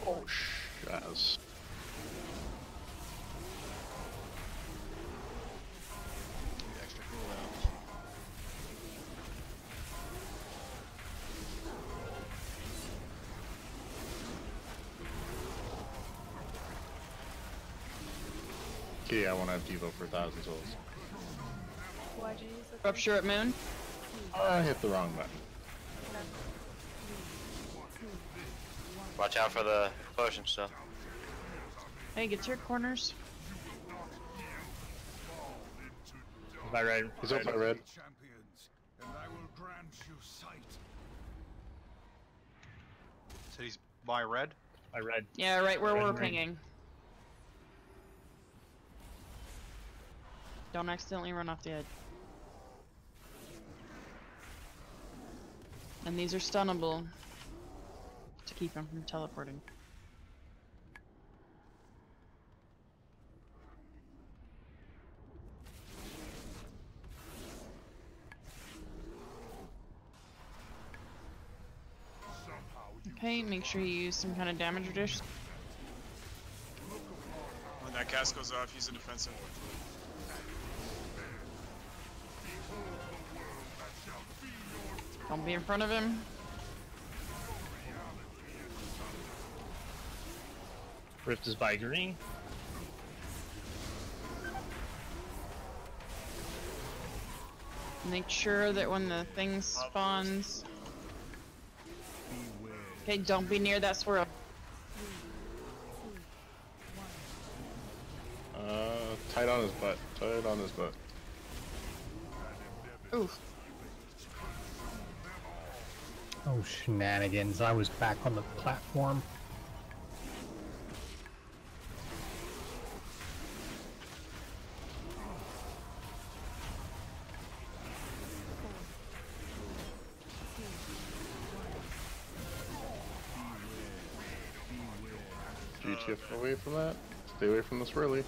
Oh, shaz. Extra cooldowns. Okay, I won't have Devo for 1,000 souls. Why'd you use the Rupture at moon. I hit the wrong button. Watch out for the potion stuff. Hey, get to your corners. By red. He's up by red. Champions, and I will grant you sight. So he's by red? By red. Yeah, right where Red we're and green. pinging. Don't accidentally run off the edge. And these are stunnable to keep him from teleporting. Okay, make sure you use some kind of damage dish. When that cast goes off, use a defensive. Don't be in front of him. Rift is by green. Make sure that when the thing spawns... Okay, don't be near that swirl. Tight on his butt. Tight on his butt. Oof. Oh, shenanigans. I was back on the platform. GTF away from that. Stay away from the swirly.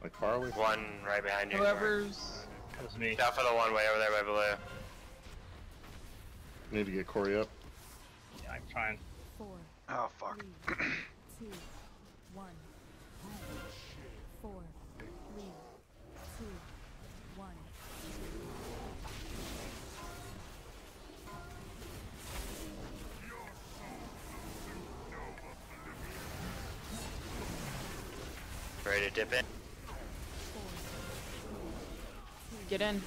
Like far away. One right behind you. Whoever's... That was me. Down for the one way over there by blue. Need to get Corey up. Yeah, I'm trying. 4, Oh, fuck. 3, 2, 1. 4, 3, 2, 1. Ready to dip in? Get in.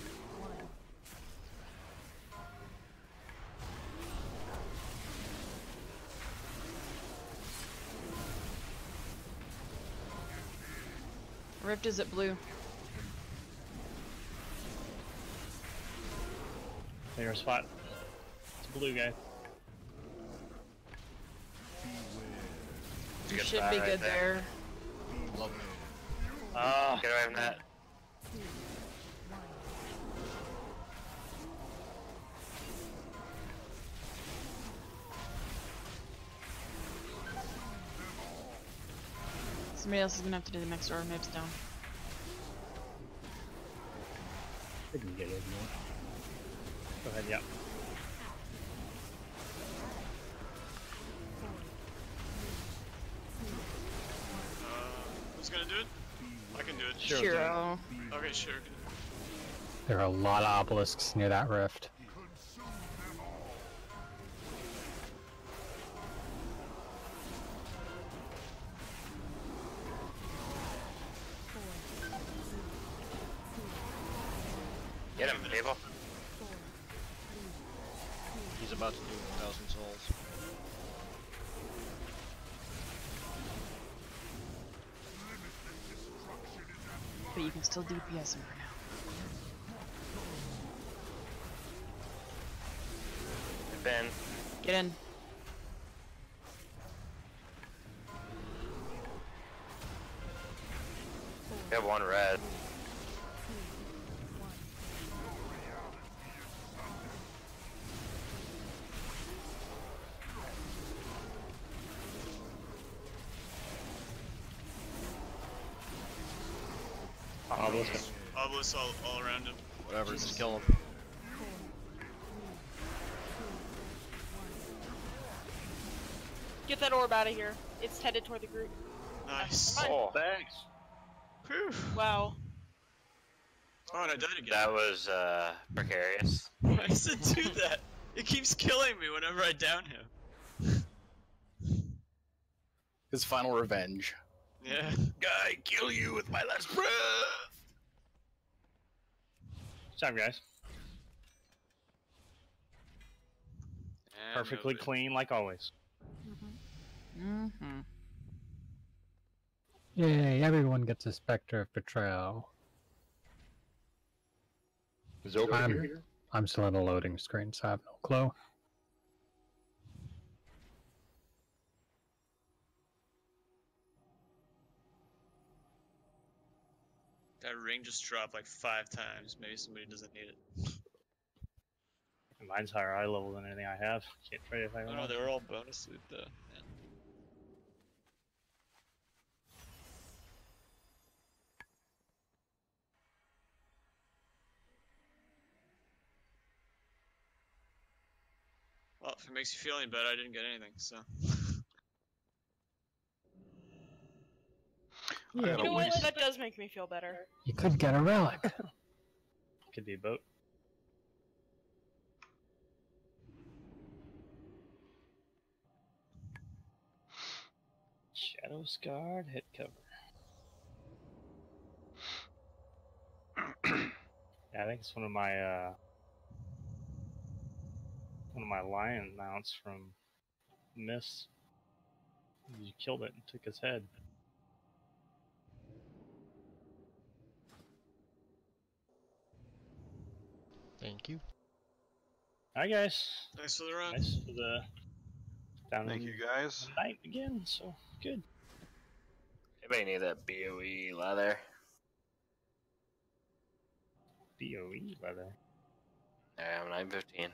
Rift is at blue. Clear spot. It's a blue guy. You should be good there. Ah, get away from that. Somebody else is gonna have to do the next door. Map's down. I can get it more. Go ahead, yep. Who's gonna do it? I can do it. Shiro. Okay, sure. There are a lot of obelisks near that rift. Get him, people. He's about but you can still DPS him for now. Ben. Get in. We have one red. Obelisk all around him. Whatever, just kill him. Get that orb out of here. It's headed toward the group. Nice. Oh, thanks. Wow. Oh, and I died again. That was precarious. Why does it do that? It keeps killing me whenever I down him. His final revenge. Yeah. Guy, kill you with my last breath. Good job, guys. And Perfectly nobody. clean, like always. Mm-hmm. Yay, everyone gets a Spectre of Betrayal. Is Oak here? I'm still in a loading screen, so I have no clue. That ring just dropped like 5 times. Maybe somebody doesn't need it. Mine's higher eye level than anything I have. Can't trade if I Oh want. no, they were all bonus loot though. Yeah. Well, if it makes you feel any better, I didn't get anything, so. Yeah, You know what? That does make me feel better. you could get a relic. Could be a boat. Shadow scarred hit cover. Yeah, I think it's one of my lion mounts from Miss. You killed it and took his head. Thank you. Hi guys. Thanks for the run. Nice for the down Thank in you guys. the night again. So good. Anybody need that BOE leather? BOE leather. I am 915.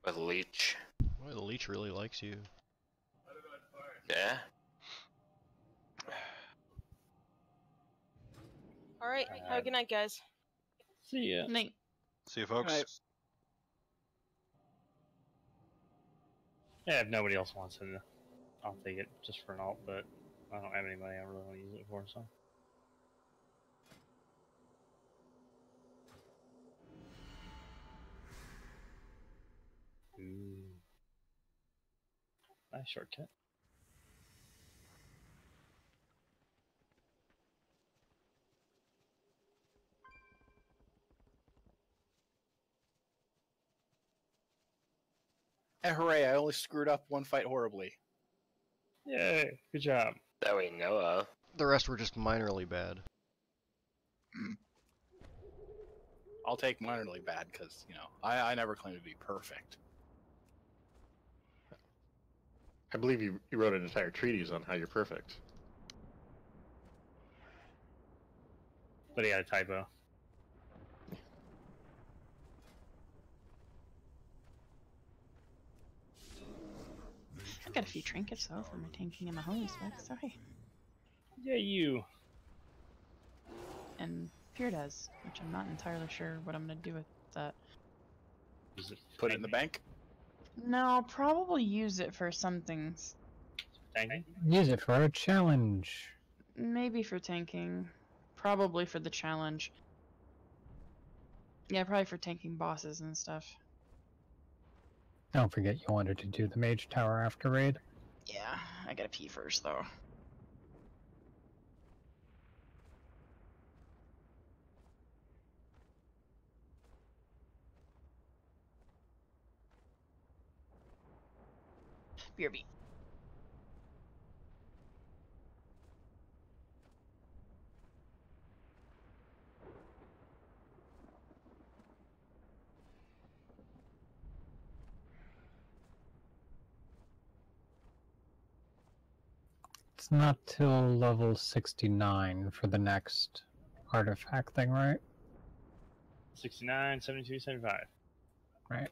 With leech. Boy, the leech really likes you. Yeah. Alright, have a good night, guys. See ya. Night. See you, folks. Right. Yeah, if nobody else wants it, I'll take it just for an alt, but I don't have any money I really want to use it for, so. Ooh. Nice shortcut. Hey, hooray, I only screwed up one fight horribly. Yay, good job. That we know of. The rest were just minorly bad. I'll take minorly bad because, you know, I never claim to be perfect. I believe you wrote an entire treatise on how you're perfect. But he had a typo. I've got a few trinkets though for my tanking and my holy specs. Sorry. Yeah, you. And Fear does, which I'm not entirely sure what I'm gonna do with that. Put it in the bank? No, I'll probably use it for some things. Tanking? Use it for a challenge. Maybe for tanking. Probably for the challenge. Yeah, probably for tanking bosses and stuff. Don't forget you wanted to do the mage tower after raid. Yeah, I gotta pee first though. BRB. It's not till level 69 for the next artifact thing, right? 69, 72, 75. Right.